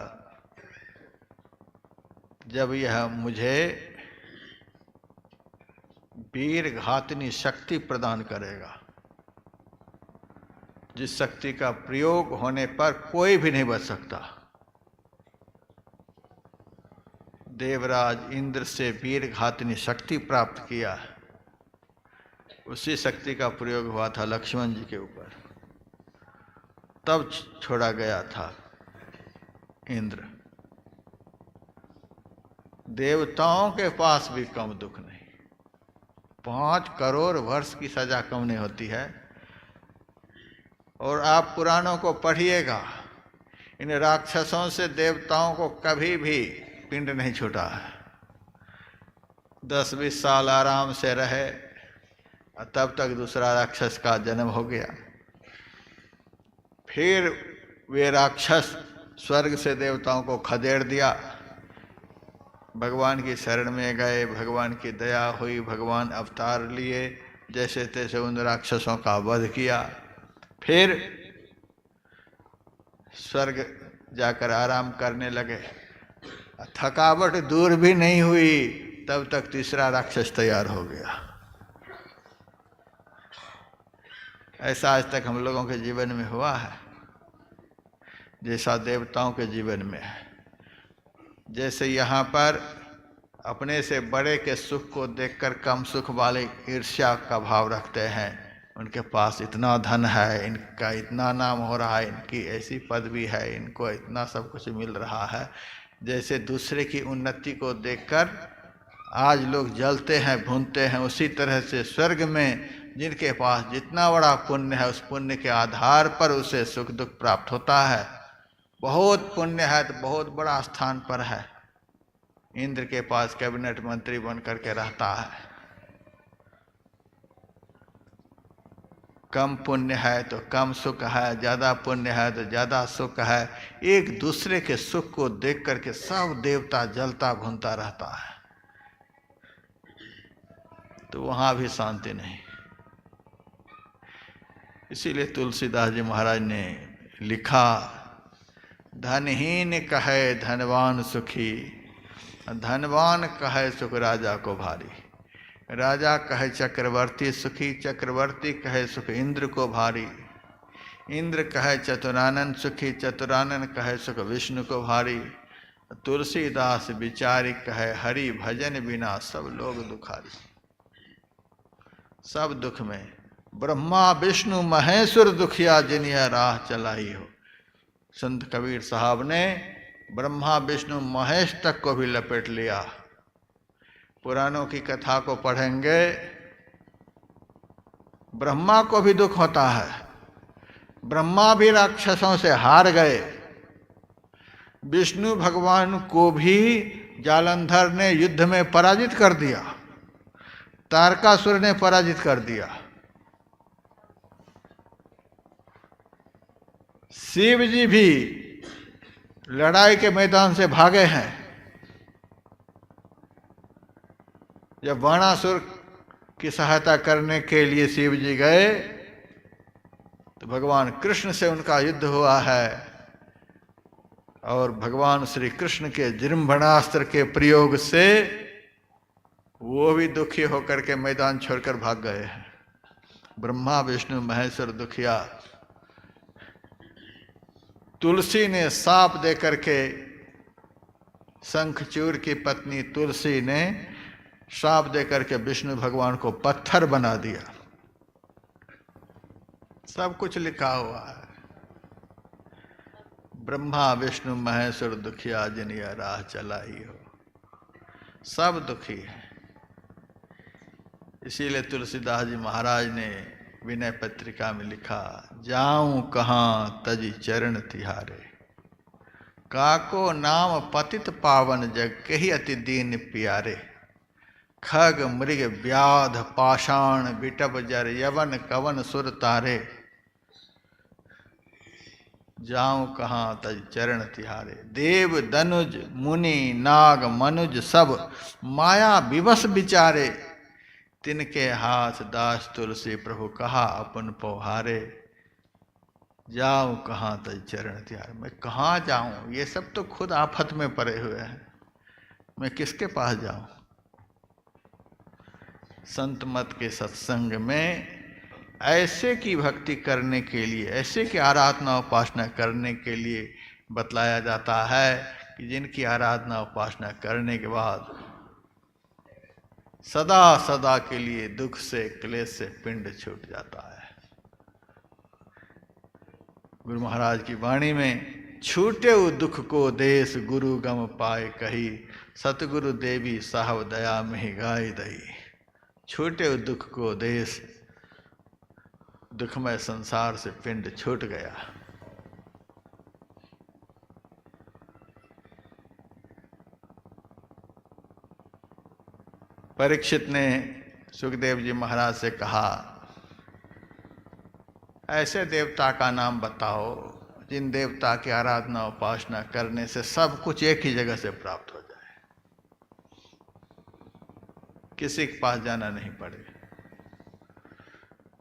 जब यह मुझे वीर घातनी शक्ति प्रदान करेगा, जिस शक्ति का प्रयोग होने पर कोई भी नहीं बच सकता। देवराज इंद्र से वीर घातनी शक्ति प्राप्त किया, उसी शक्ति का प्रयोग हुआ था लक्ष्मण जी के ऊपर, तब छोड़ा गया था इंद्र। देवताओं के पास भी कम दुख नहीं। 5 करोड़ वर्ष की सजा कम नहीं होती है। और आप पुराणों को पढ़िएगा, इन राक्षसों से देवताओं को कभी भी पिंड नहीं छूटा है। 10-20 साल आराम से रहे, तब तक दूसरा राक्षस का जन्म हो गया। फिर वे राक्षस स्वर्ग से देवताओं को खदेड़ दिया, भगवान की शरण में गए, भगवान की दया हुई, भगवान अवतार लिए, जैसे तैसे उन राक्षसों का वध किया। फिर स्वर्ग जाकर आराम करने लगे, थकावट दूर भी नहीं हुई, तब तक तीसरा राक्षस तैयार हो गया। ऐसा आज तक हम लोगों के जीवन में हुआ है, जैसा देवताओं के जीवन में है। जैसे यहाँ पर अपने से बड़े के सुख को देखकर कम सुख वाले ईर्ष्या का भाव रखते हैं, उनके पास इतना धन है, इनका इतना नाम हो रहा है, इनकी ऐसी पदवी है, इनको इतना सब कुछ मिल रहा है। जैसे दूसरे की उन्नति को देखकर आज लोग जलते हैं, भूनते हैं, उसी तरह से स्वर्ग में जिनके पास जितना बड़ा पुण्य है, उस पुण्य के आधार पर उसे सुख दुख प्राप्त होता है। बहुत पुण्य है तो बहुत बड़ा स्थान पर है, इंद्र के पास कैबिनेट मंत्री बन करके रहता है। कम पुण्य है तो कम सुख है, ज़्यादा पुण्य है तो ज़्यादा सुख है। एक दूसरे के सुख को देख करके सब देवता जलता भुनता रहता है, तो वहाँ भी शांति नहीं। इसीलिए तुलसीदास जी महाराज ने लिखा, धनहीन कहे धनवान सुखी, धनवान कहे सुख राजा को भारी। राजा कहे चक्रवर्ती सुखी, चक्रवर्ती कहे सुख इंद्र को भारी। इंद्र कहे चतुरानन सुखी, चतुरानन कहे सुख विष्णु को भारी। तुलसीदास विचारी कहे हरि भजन बिना सब लोग दुखारी। सब दुख में ब्रह्मा विष्णु महेश्वर दुखिया जिन्हें राह चलाई हो। संत कबीर साहब ने ब्रह्मा विष्णु महेश तक को भी लपेट लिया। पुराणों की कथा को पढ़ेंगे, ब्रह्मा को भी दुख होता है, ब्रह्मा भी राक्षसों से हार गए। विष्णु भगवान को भी जालंधर ने युद्ध में पराजित कर दिया, तारकासुर ने पराजित कर दिया। शिव जी भी लड़ाई के मैदान से भागे हैं। जब बाणासुर की सहायता करने के लिए शिव जी गए तो भगवान कृष्ण से उनका युद्ध हुआ है, और भगवान श्री कृष्ण के जृंभणास्त्र के प्रयोग से वो भी दुखी होकर के मैदान छोड़कर भाग गए हैं। ब्रह्मा विष्णु महेश्वर दुखिया। तुलसी ने साप दे करके, शंखचूड़ की पत्नी तुलसी ने श्राप दे करके विष्णु भगवान को पत्थर बना दिया। सब कुछ लिखा हुआ है। ब्रह्मा विष्णु महेश्वर दुखिया जिन्हें राह चलाई हो। सब दुखी है। इसीलिए तुलसीदास जी महाराज ने विनय पत्रिका में लिखा, जाऊं कहाँ तजी चरण तिहारे, काको नाम पतित पावन जग कही अति दीन प्यारे। खग मृग व्याध पाषाण विटप जर यवन कवन सुर तारे। जाऊं कहाँ तज चरण तिहारे। देव दनुज मुनि नाग मनुज सब माया विवश विचारे। तिनके हाथ दास तुलसी प्रभु कहा अपन पौहारे। जाऊं कहाँ तज चरण तिहारे। मैं कहाँ जाऊं, ये सब तो खुद आफत में पड़े हुए हैं, मैं किसके पास जाऊं। संत मत के सत्संग में ऐसे की भक्ति करने के लिए, ऐसे की आराधना उपासना करने के लिए बतलाया जाता है कि जिनकी आराधना उपासना करने के बाद सदा सदा के लिए दुख से क्लेश से पिंड छूट जाता है। गुरु महाराज की वाणी में, छूटे वो दुख को देश गुरु गम पाए कही, सतगुरु देवी साहब दया में गाय दई। छूटे वो दुख को देश, दुखमय संसार से पिंड छूट गया। परीक्षित ने सुखदेव जी महाराज से कहा, ऐसे देवता का नाम बताओ जिन देवता की आराधना उपासना करने से सब कुछ एक ही जगह से प्राप्त हो जाए, किसी के पास जाना नहीं पड़े।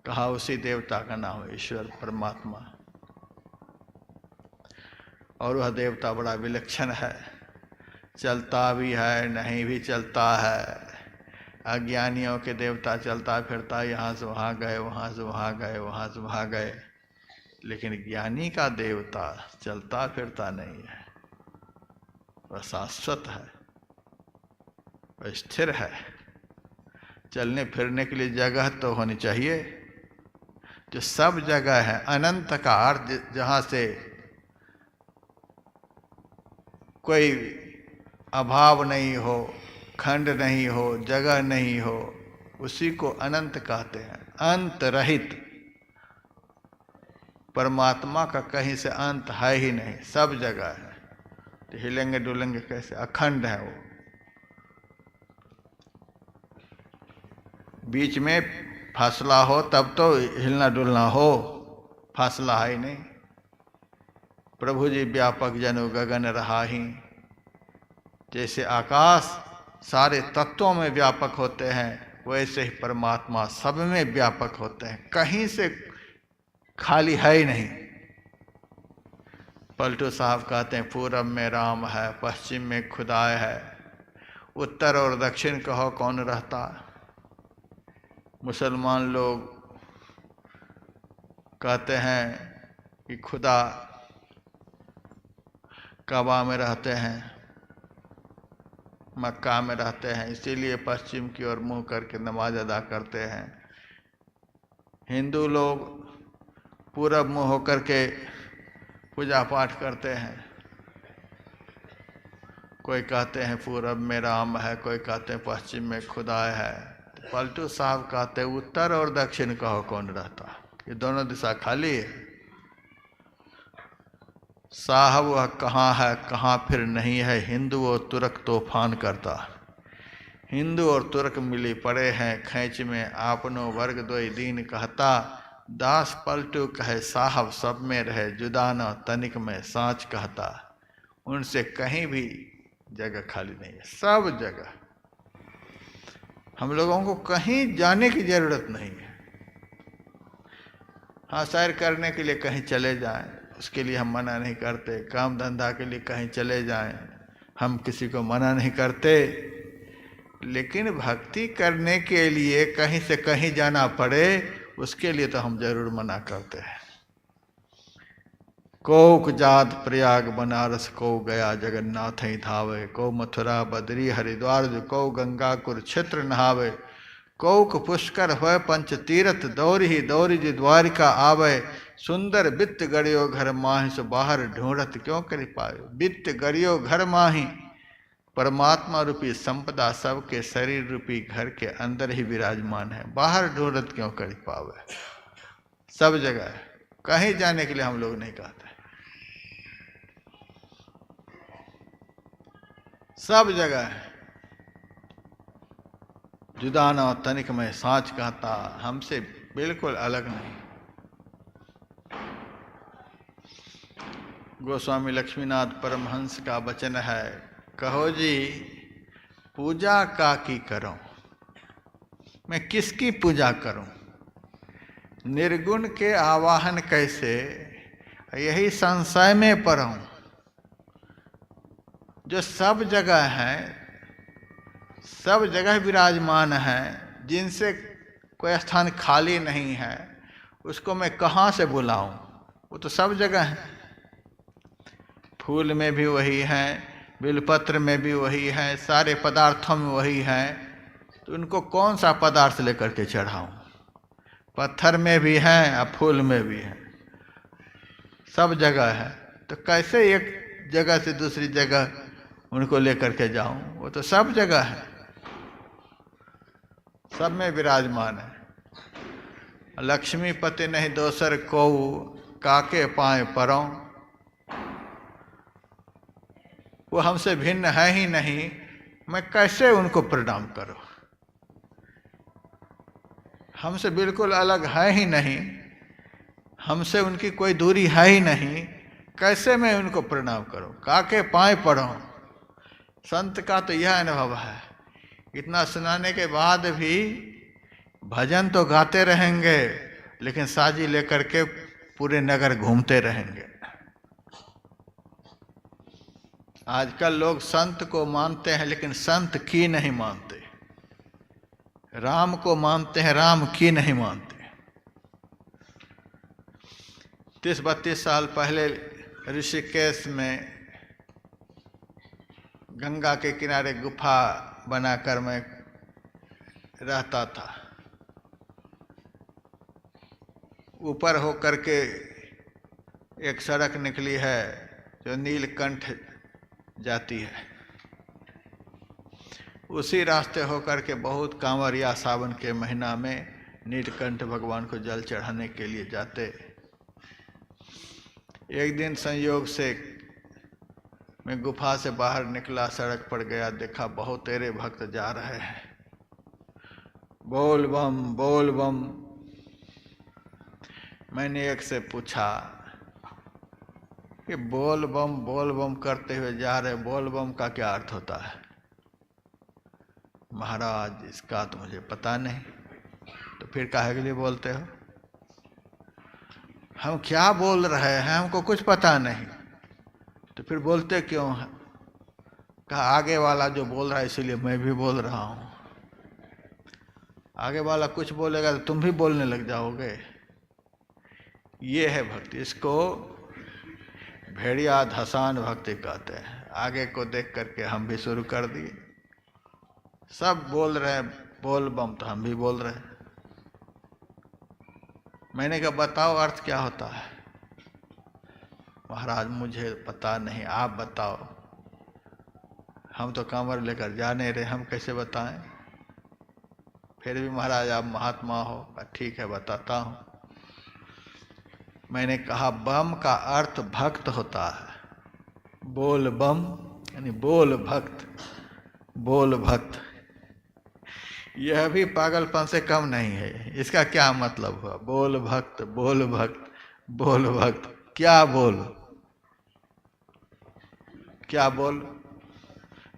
कहा उसी देवता का नाम है ईश्वर परमात्मा, और वह देवता बड़ा विलक्षण है, चलता भी है नहीं भी चलता है। अज्ञानियों के देवता चलता फिरता, यहाँ से वहाँ गए, वहाँ से वहाँ गए, वहाँ से वहाँ गए, लेकिन ज्ञानी का देवता चलता फिरता नहीं है, वह शाश्वत है, वह स्थिर है। चलने फिरने के लिए जगह तो होनी चाहिए, जो सब जगह है, अनंत का अर्थ जहाँ से कोई अभाव नहीं हो, खंड नहीं हो, जगह नहीं हो, उसी को अनंत कहते हैं। अंत रहित परमात्मा का कहीं से अंत है ही नहीं, सब जगह है। तो हिलेंगे डुलेंगे कैसे, अखंड है वो। बीच में फासला हो तब तो हिलना डुलना हो, फासला है ही नहीं। प्रभु जी व्यापक जनु गगन रहा ही, जैसे आकाश सारे तत्वों में व्यापक होते हैं, वैसे ही परमात्मा सब में व्यापक होते हैं, कहीं से खाली है ही नहीं। पलटू साहब कहते हैं पूरब में राम है, पश्चिम में खुदाए है, उत्तर और दक्षिण कहो कौन रहता। मुसलमान लोग कहते हैं कि खुदा काबा में रहते हैं, मक्का में रहते हैं, इसीलिए पश्चिम की ओर मुंह करके नमाज अदा करते हैं। हिंदू लोग पूरब मुंह होकर के पूजा पाठ करते हैं। कोई कहते हैं पूरब में राम है, कोई कहते हैं पश्चिम में खुदा है। तो पलटू साहब कहते हैं उत्तर और दक्षिण कहो कौन रहता, ये दोनों दिशा खाली है। साहब वह कहाँ है कहाँ फिर नहीं है, हिंदू और तुर्क तूफान करता। हिंदू और तुर्क मिली पड़े हैं खैच में, आपनो वर्ग दोई दीन कहता। दास पलटू कहे साहब सब में रहे, जुदा न तनिक में सांच कहता। उनसे कहीं भी जगह खाली नहीं है, सब जगह। हम लोगों को कहीं जाने की जरूरत नहीं है। हाँ, सैर करने के लिए कहीं चले जाएं, उसके लिए हम मना नहीं करते। काम धंधा के लिए कहीं चले जाएं, हम किसी को मना नहीं करते। लेकिन भक्ति करने के लिए कहीं से कहीं जाना पड़े, उसके लिए तो हम जरूर मना करते हैं। को जात प्रयाग बनारस, को गया जगन्नाथ ही धावे, को मथुरा बद्री हरिद्वार, को गंगा कुरुक्षेत्र नहावे, को पुष्कर होय पंच तीरथ, दौरी ही दौरी जी द्वारिका आवे। सुंदर वित्त गड़ियो घर माही, सो बाहर ढूंढत क्यों करी पाए। वित्त गड़ियो घर माही, परमात्मा रूपी संपदा सबके शरीर रूपी घर के अंदर ही विराजमान है, बाहर ढूंढत क्यों कर पावे। सब जगह है, कहीं जाने के लिए हम लोग नहीं कहते। सब जगह है, जुदा न तनिक में सांच कहता, हमसे बिल्कुल अलग नहीं। गोस्वामी लक्ष्मीनाथ परमहंस का वचन है, कहो जी पूजा का की करूं, मैं किसकी पूजा करूं। निर्गुण के आवाहन कैसे, यही संशय में पड़ूं। जो सब जगह है, सब जगह विराजमान है, जिनसे कोई स्थान खाली नहीं है, उसको मैं कहाँ से बुलाऊं। वो तो सब जगह है। फूल में भी वही है, बिलपत्र में भी वही है, सारे पदार्थों में वही है। तो उनको कौन सा पदार्थ लेकर के चढ़ाऊं। पत्थर में भी है और फूल में भी है, सब जगह है। तो कैसे एक जगह से दूसरी जगह उनको लेकर के जाऊं। वो तो सब जगह है, सब में विराजमान है। लक्ष्मीपति नहीं दोसर को, काके पाए परों। वो हमसे भिन्न है ही नहीं, मैं कैसे उनको प्रणाम करूं। हमसे बिल्कुल अलग है ही नहीं, हमसे उनकी कोई दूरी है ही नहीं, कैसे मैं उनको प्रणाम करूं। काके पाए पड़ो। संत का तो यह अनुभव है, इतना सुनाने के बाद भी भजन तो गाते रहेंगे, लेकिन साजी लेकर के पूरे नगर घूमते रहेंगे। आजकल लोग संत को मानते हैं, लेकिन संत की नहीं मानते। राम को मानते हैं, राम की नहीं मानते। 30-32 साल पहले ऋषिकेश में गंगा के किनारे गुफा बनाकर मैं रहता था। ऊपर होकर के एक सड़क निकली है जो नीलकंठ जाती है। उसी रास्ते होकर के बहुत कांवरिया सावन के महीना में नीलकंठ भगवान को जल चढ़ाने के लिए जाते। एक दिन संयोग से मैं गुफा से बाहर निकला, सड़क पर गया, देखा बहुत तेरे भक्त जा रहे हैं। बोल बम बोल बम। मैंने एक से पूछा कि बोल बम करते हुए जा रहे, बोल बम का क्या अर्थ होता है? महाराज इसका तो मुझे पता नहीं। तो फिर काहे के लिए बोलते हो? हम क्या बोल रहे हैं हमको कुछ पता नहीं, तो फिर बोलते क्यों हैं? कहा आगे वाला जो बोल रहा है इसीलिए मैं भी बोल रहा हूं। आगे वाला कुछ बोलेगा तो तुम भी बोलने लग जाओगे। ये है भक्ति, इसको भेड़िया धसान भक्ति कहते हैं। आगे को देख करके हम भी शुरू कर दिए, सब बोल रहे हैं बोल बम तो हम भी बोल रहे हैं। मैंने कहा बताओ अर्थ क्या होता है? महाराज मुझे पता नहीं, आप बताओ। हम तो कांवर लेकर जा नहीं रहे, हम कैसे बताएं? फिर भी महाराज आप महात्मा हो, ठीक है बताता हूं। मैंने कहा बम का अर्थ भक्त होता है। बोल बम यानी बोल भक्त, बोल भक्त। यह भी पागलपन से कम नहीं है। इसका क्या मतलब हुआ? बोल भक्त बोल भक्त बोल भक्त। क्या बोल? क्या बोल?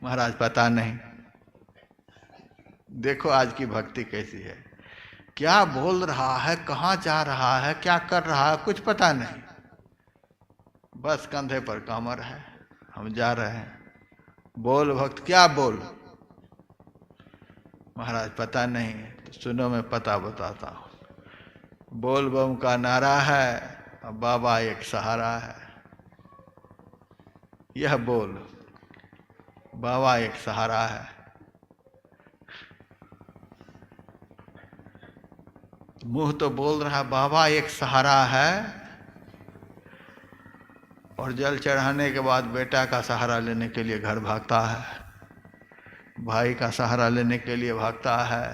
महाराज पता नहीं। देखो आज की भक्ति कैसी है, क्या बोल रहा है, कहाँ जा रहा है, क्या कर रहा है, कुछ पता नहीं। बस कंधे पर कामर है, हम जा रहे हैं। बोल भक्त क्या बोल? महाराज पता नहीं। तो सुनो मैं पता बताता हूँ। बोल बम का नारा है और बाबा एक सहारा है। यह बोल, बाबा एक सहारा है। मुंह तो बोल रहा बाबा एक सहारा है, और जल चढ़ाने के बाद बेटा का सहारा लेने के लिए घर भागता है, भाई का सहारा लेने के लिए भागता है।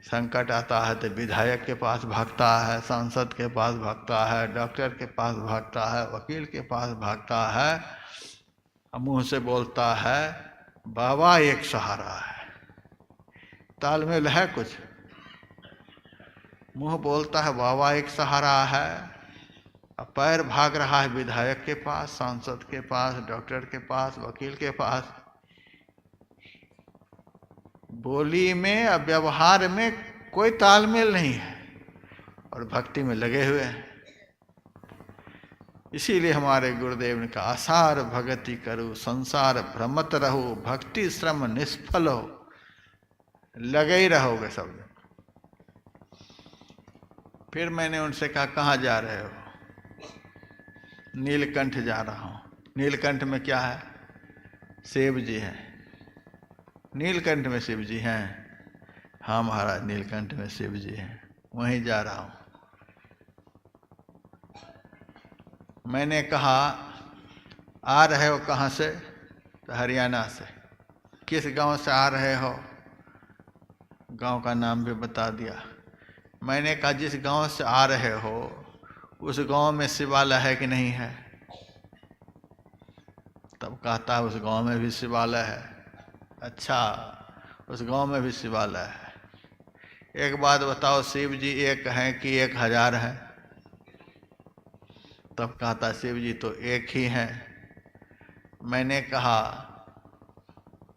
संकट आता है तो विधायक के पास भागता है, सांसद के पास भागता है, डॉक्टर के पास भागता है, वकील के पास भागता है। मुंह से बोलता है बाबा एक सहारा है। तालमेल है कुछ? मुंह बोलता है बाबा एक सहारा है, अब पैर भाग रहा है विधायक के पास, सांसद के पास, डॉक्टर के पास, वकील के पास। बोली में और व्यवहार में कोई तालमेल नहीं है, और भक्ति में लगे हुए हैं। इसीलिए हमारे गुरुदेव ने कहा आसार भगति करो संसार भ्रमत रहो, भक्ति श्रम निष्फल हो। लगे ही रहोगे सब। फिर मैंने उनसे कहा कहाँ जा रहे हो? नीलकंठ जा रहा हूँ। नीलकंठ में क्या है? शिव जी हैं। नीलकंठ में शिव जी हैं? हाँ महाराज नीलकंठ में शिव जी हैं, वहीं जा रहा हूँ। मैंने कहा आ रहे हो कहाँ से? तो हरियाणा से। किस गांव से आ रहे हो? गांव का नाम भी बता दिया। मैंने कहा जिस गांव से आ रहे हो उस गांव में शिवालय है कि नहीं है? तब कहता है उस गांव में भी शिवालय है। अच्छा, उस गांव में भी शिवालय है। एक बात बताओ, शिव जी एक हैं कि 1000 हैं? तब कहता शिव जी तो एक ही हैं। मैंने कहा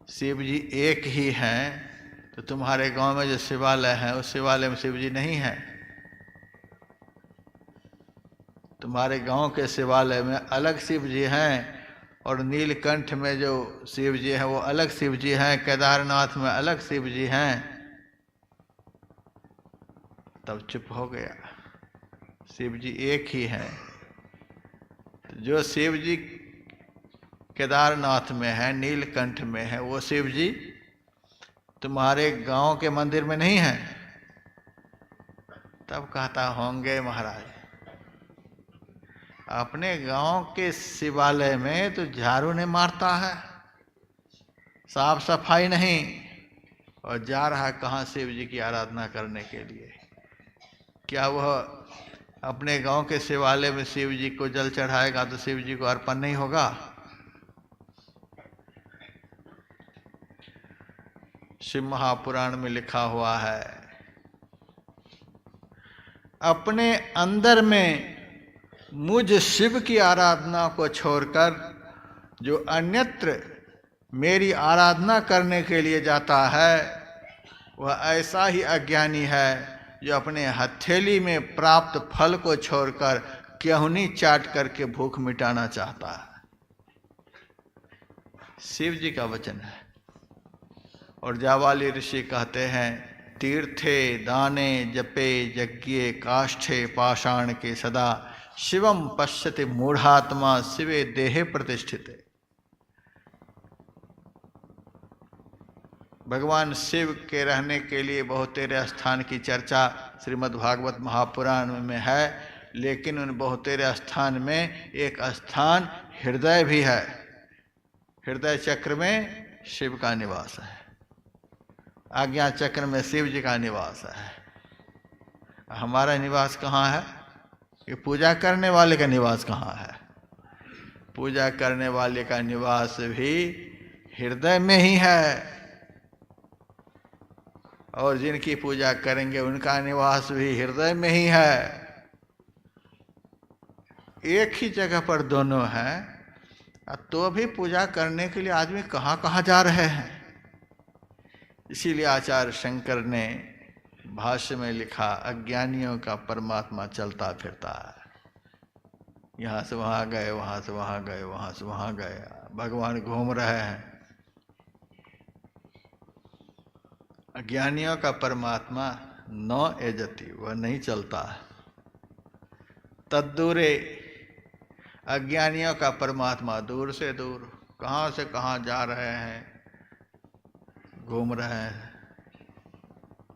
शिव जी एक ही हैं तो तुम्हारे गांव में जो शिवालय है उस शिवालय में शिव जी नहीं है? तुम्हारे गांव के शिवालय में अलग शिव जी हैं, और नीलकंठ में जो शिव जी हैं वो अलग शिव जी हैं, केदारनाथ में अलग शिव जी हैं। तब चुप हो गया। शिव जी एक ही हैं। जो शिव जी केदारनाथ में है, नीलकंठ में है, वो शिव जी तुम्हारे गांव के मंदिर में नहीं है? तब कहता होंगे महाराज, अपने गांव के शिवालय में तो झाड़ू नहीं मारता है, साफ सफाई नहीं, और जा रहा है कहाँ शिव जी की आराधना करने के लिए। क्या वह अपने गांव के शिवालय में शिव जी को जल चढ़ाएगा तो शिव जी को अर्पण नहीं होगा? शिव महापुराण में लिखा हुआ है, अपने अंदर में मुझ शिव की आराधना को छोड़कर जो अन्यत्र मेरी आराधना करने के लिए जाता है, वह ऐसा ही अज्ञानी है जो अपने हथेली में प्राप्त फल को छोड़कर केहूनी चाट करके भूख मिटाना चाहता है। शिव जी का वचन है। और जावाली ऋषि कहते हैं, तीर्थे दाने जपे यज्ञे काष्ठे पाषाण के सदा शिवम पश्यति मूढ़ात्मा शिवे देहे प्रतिष्ठित। भगवान शिव के रहने के लिए बहुतेरे स्थान की चर्चा श्रीमद् भागवत महापुराण में है, लेकिन उन बहुतेरे स्थान में एक स्थान हृदय भी है। हृदय चक्र में शिव का निवास है, आज्ञा चक्र में शिव जी का निवास है। हमारा निवास कहाँ है? ये पूजा करने वाले का निवास कहाँ है? पूजा करने वाले का निवास भी हृदय में ही है, और जिनकी पूजा करेंगे उनका निवास भी हृदय में ही है। एक ही जगह पर दोनों हैं, तो भी पूजा करने के लिए आदमी कहाँ कहाँ जा रहे हैं। इसीलिए आचार्य शंकर ने भाष्य में लिखा, अज्ञानियों का परमात्मा चलता फिरता है। यहाँ से वहाँ गए, वहाँ से वहाँ गए, वहाँ से वहाँ गए, भगवान घूम रहे हैं। अज्ञानियों का परमात्मा न एजति, वह नहीं चलता। तद्दूरे, अज्ञानियों का परमात्मा दूर से दूर, कहाँ से कहाँ जा रहे हैं, घूम रहे हैं।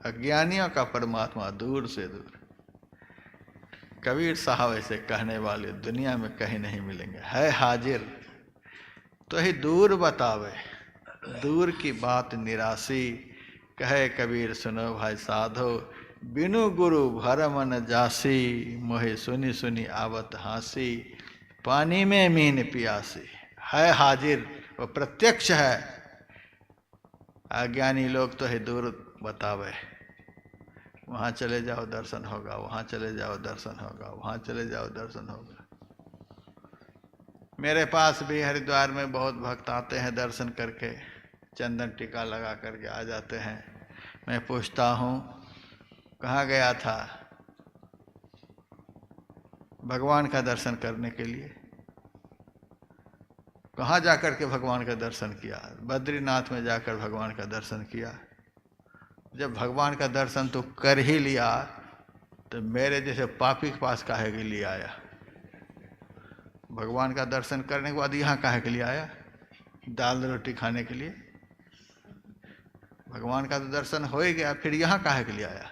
अज्ञानियों का परमात्मा दूर से दूर। कबीर साहब ऐसे कहने वाले दुनिया में कहीं नहीं मिलेंगे। है हाजिर तो ही दूर बतावे, दूर की बात निराशी। कहे कबीर सुनो भाई साधो, बिनु गुरु भरम न जासी, मोहे सुनी सुनी आवत हासी, पानी में मीन पियासी। है हाजिर, वो प्रत्यक्ष है। अज्ञानी लोग तो है दूर बतावे, वहाँ चले जाओ दर्शन होगा, वहाँ चले जाओ दर्शन होगा, वहाँ चले जाओ दर्शन होगा। मेरे पास भी हरिद्वार में बहुत भक्त आते हैं, दर्शन करके चंदन टीका लगा करके आ जाते हैं। मैं पूछता हूँ, कहाँ गया था? भगवान का दर्शन करने के लिए। कहाँ जाकर के भगवान का दर्शन किया? बद्रीनाथ में जाकर भगवान का दर्शन किया। जब भगवान का दर्शन तो कर ही लिया, तो मेरे जैसे पापी के पास काहे के लिए आया? भगवान का दर्शन करने के बाद यहाँ काहे के लिए आया? दाल रोटी खाने के लिए? भगवान का तो दर्शन हो ही गया, फिर यहाँ काहे के लिए आया?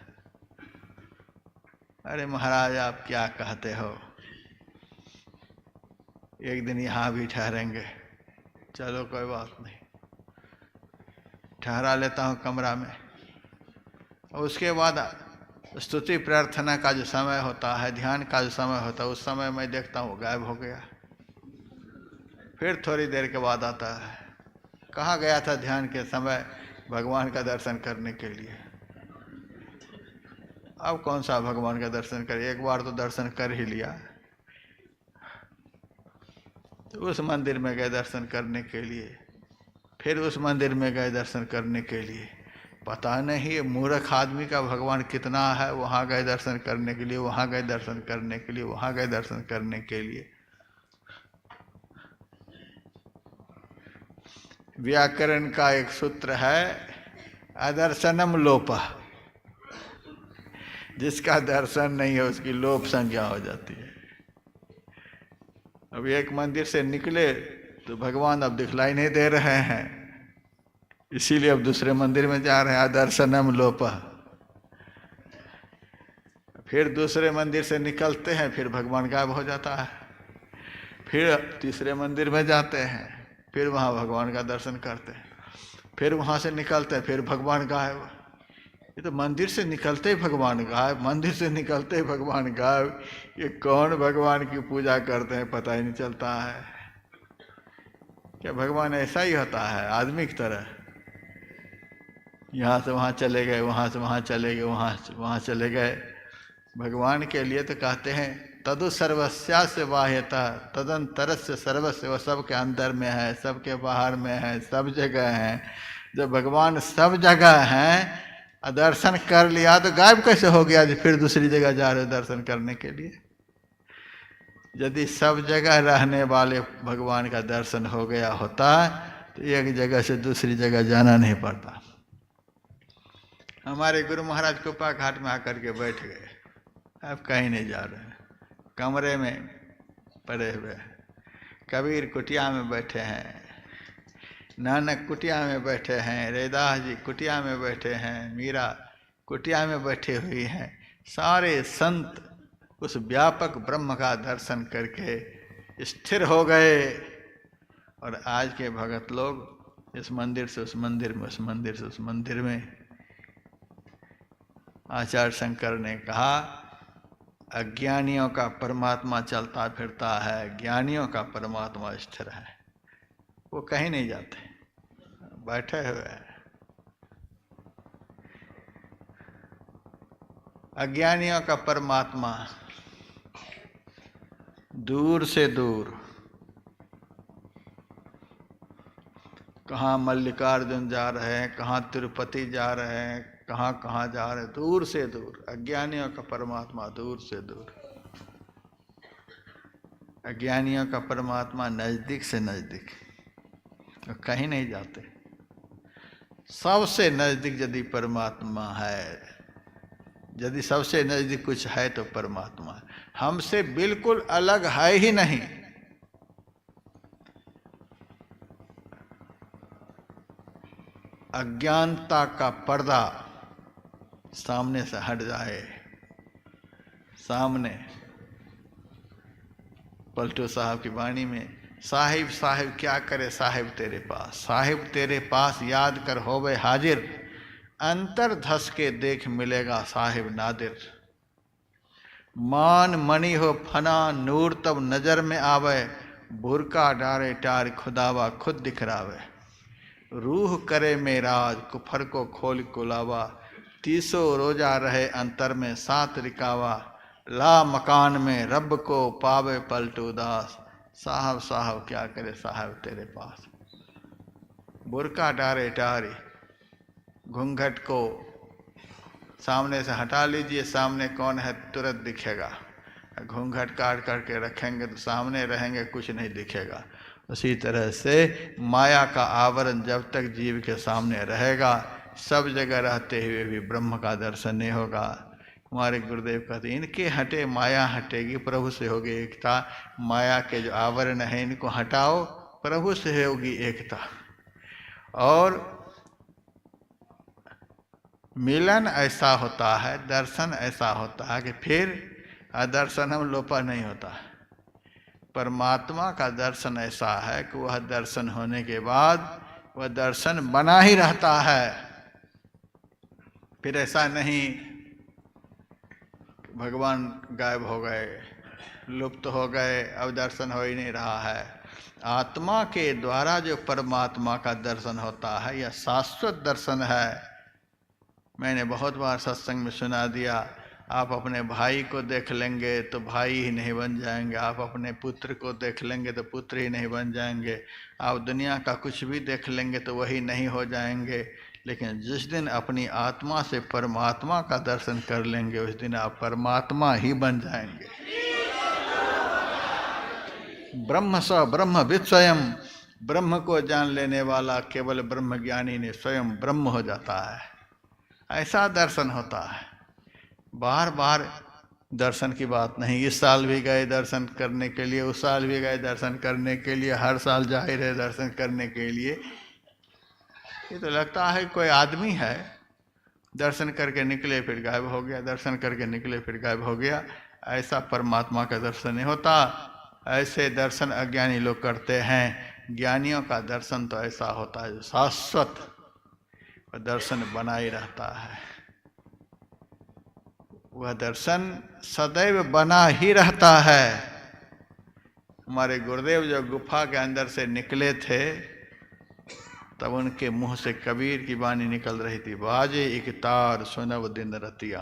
अरे महाराज, आप क्या कहते हो? एक दिन यहाँ भी ठहरेंगे। चलो कोई बात नहीं, ठहरा लेता हूँ कमरा में। और उसके बाद स्तुति प्रार्थना का जो समय होता है, ध्यान का जो समय होता है, उस समय मैं देखता हूँ गायब हो गया। फिर थोड़ी देर के बाद आता है, कहाँ गया था ध्यान के समय? भगवान का दर्शन करने के लिए। अब कौन सा भगवान का दर्शन करे? एक बार तो दर्शन कर ही लिया। तो उस मंदिर में गए दर्शन करने के लिए, फिर उस मंदिर में गए दर्शन करने के लिए। पता नहीं ये मूर्ख आदमी का भगवान कितना है। वहाँ गए दर्शन करने के लिए, वहाँ गए दर्शन करने के लिए, वहाँ गए दर्शन करने के लिए। व्याकरण का एक सूत्र है, अदर्शनम लोपः। जिसका दर्शन नहीं है उसकी लोप संज्ञा हो जाती है। अब एक मंदिर से निकले तो भगवान अब दिखलाई नहीं दे रहे हैं, इसीलिए अब दूसरे मंदिर में जा रहे हैं। अदर्शनम लोपः। फिर दूसरे मंदिर से निकलते हैं, फिर भगवान गायब हो जाता है। फिर तीसरे मंदिर में जाते हैं, फिर वहाँ भगवान का दर्शन करते हैं। फिर वहाँ से निकलते हैं, फिर भगवान गायब। ये तो मंदिर से निकलते ही भगवान गायब, मंदिर से निकलते ही भगवान गायब। ये कौन भगवान की पूजा करते हैं पता ही नहीं चलता है। क्या भगवान ऐसा ही होता है आदमी की तरह? यहाँ से वहाँ चले गए, वहाँ से वहाँ चले गए, वहाँ से वहाँ चले गए। भगवान के लिए तो कहते हैं तदु सर्वस्या से बाह्यता तदंतरस्य सर्वस्व, वो सबके अंदर में है, सबके बाहर में है, सब जगह है। जब भगवान सब जगह हैं, दर्शन कर लिया तो गायब कैसे हो गया? फिर दूसरी जगह जा रहे दर्शन करने के लिए। यदि सब जगह रहने वाले भगवान का दर्शन हो गया होता तो एक जगह से दूसरी जगह जाना नहीं पड़ता। हमारे गुरु महाराज कुप्पा घाट में आकर के बैठ गए, अब कहीं नहीं जा रहे, कमरे में पड़े हुए। कबीर कुटिया में बैठे हैं, नानक कुटिया में बैठे हैं, रैदास जी कुटिया में बैठे हैं, मीरा कुटिया में बैठी हुई हैं। सारे संत उस व्यापक ब्रह्म का दर्शन करके स्थिर हो गए। और आज के भगत लोग इस मंदिर से उस मंदिर में, उस मंदिर से उस मंदिर में। आचार्य शंकर ने कहा अज्ञानियों का परमात्मा चलता फिरता है, ज्ञानियों का परमात्मा स्थिर है, वो कहीं नहीं जाते, बैठे हुए हैं। अज्ञानियों का परमात्मा दूर से दूर, कहाँ मल्लिकार्जुन जा रहे हैं, कहाँ तिरुपति जा रहे हैं, कहाँ कहाँ जा रहे हैं, दूर से दूर। अज्ञानियों का परमात्मा दूर से दूर। अज्ञानियों का परमात्मा नजदीक से नजदीक, तो कहीं नहीं जाते। सबसे नजदीक यदि परमात्मा है, यदि सबसे नजदीक कुछ है तो परमात्मा है। हमसे बिल्कुल अलग है ही नहीं। अज्ञानता का पर्दा सामने से हट जाए, सामने पलटू साहब की वाणी में, साहिब साहिब क्या करे साहिब तेरे पास, साहिब तेरे पास याद कर होवे हाजिर, अंतर धस के देख मिलेगा साहिब नादिर। मान मणि हो फना नूर तब नजर में आवे, बुरका डारे टार खुदावा खुद दिखरावे। रूह करे में राज कुफर को खोल कुलावा, तीसो रोजा रहे अंतर में सात रिकावा। ला मकान में रब को पावे पलटू दास, साहब साहब क्या करे साहब तेरे पास। बुरका डारे टारी, घूंघट को सामने से हटा लीजिए, सामने कौन है तुरंत दिखेगा। घूंघट काट करके रखेंगे तो सामने रहेंगे, कुछ नहीं दिखेगा। उसी तरह से माया का आवरण जब तक जीव के सामने रहेगा, सब जगह रहते हुए भी ब्रह्म का दर्शन नहीं होगा। हमारे गुरुदेव कहते इनके हटे माया हटेगी, प्रभु से होगी एकता। माया के जो आवरण है इनको हटाओ, प्रभु से होगी एकता। और मिलन ऐसा होता है, दर्शन ऐसा होता है कि फिर दर्शन हम लोपा नहीं होता। परमात्मा का दर्शन ऐसा है कि वह दर्शन होने के बाद वह दर्शन बना ही रहता है। फिर ऐसा नहीं भगवान गायब हो गए, लुप्त हो गए, अब दर्शन हो ही नहीं रहा है। आत्मा के द्वारा जो परमात्मा का दर्शन होता है यह शाश्वत दर्शन है। मैंने बहुत बार सत्संग में सुना दिया, आप अपने भाई को देख लेंगे तो भाई ही नहीं बन जाएंगे, आप अपने पुत्र को देख लेंगे तो पुत्र ही नहीं बन जाएंगे, आप दुनिया का कुछ भी देख लेंगे तो वही नहीं हो जाएंगे। लेकिन जिस दिन अपनी आत्मा से परमात्मा का दर्शन कर लेंगे उस दिन आप परमात्मा ही बन जाएंगे। ब्रह्म स ब्रह्मविद स्वयं, ब्रह्म को जान लेने वाला केवल ब्रह्म ज्ञानी ने स्वयं ब्रह्म हो जाता है। ऐसा दर्शन होता है। बार बार दर्शन की बात नहीं, इस साल भी गए दर्शन करने के लिए, उस साल भी गए दर्शन करने के लिए, हर साल जा ही रहे दर्शन करने के लिए। ये तो लगता है कोई आदमी है, दर्शन करके निकले फिर गायब हो गया, दर्शन करके निकले फिर गायब हो गया। ऐसा परमात्मा का दर्शन नहीं होता। ऐसे दर्शन अज्ञानी लोग करते हैं। ज्ञानियों का दर्शन तो ऐसा होता है जो शाश्वत दर्शन बना ही रहता है। वह दर्शन सदैव बना ही रहता है। हमारे गुरुदेव जो गुफा के अंदर से निकले थे तब उनके मुंह से कबीर की वाणी निकल रही थी, बाजे एक तार सुनब दिन रतिया,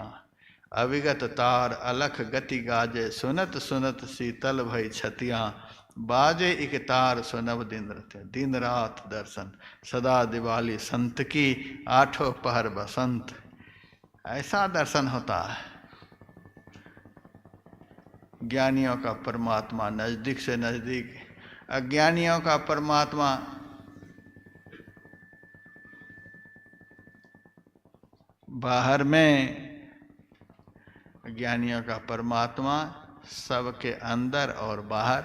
अविगत तार अलख गति गाजे, सुनत सुनत शीतल भई छतिया, बाजे एक तार सुनब दिन रतिया। दिन रात दर्शन, सदा दिवाली संत की, आठों पहर बसंत, ऐसा दर्शन होता है। ज्ञानियों का परमात्मा नजदीक से नजदीक, अज्ञानियों का परमात्मा बाहर में, ज्ञानियों का परमात्मा सबके अंदर और बाहर।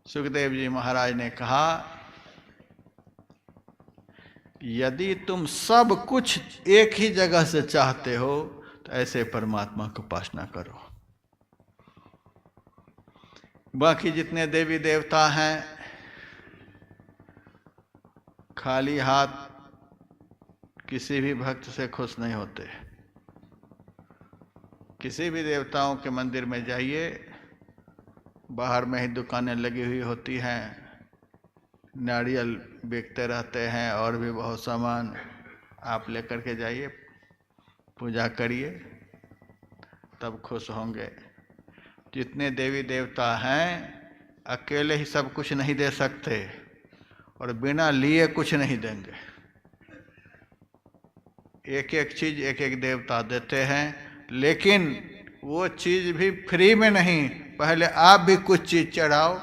सुखदेव जी महाराज ने कहा, यदि तुम सब कुछ एक ही जगह से चाहते हो तो ऐसे परमात्मा की उपासना करो। बाकी जितने देवी देवता हैं खाली हाथ किसी भी भक्त से खुश नहीं होते। किसी भी देवताओं के मंदिर में जाइए, बाहर में ही दुकानें लगी हुई होती हैं, नारियल बेचते रहते हैं और भी बहुत सामान। आप लेकर के जाइए, पूजा करिए, तब खुश होंगे। जितने देवी देवता हैं अकेले ही सब कुछ नहीं दे सकते और बिना लिए कुछ नहीं देंगे। एक एक चीज एक एक देवता देते हैं, लेकिन वो चीज भी फ्री में नहीं, पहले आप भी कुछ चीज चढ़ाओ।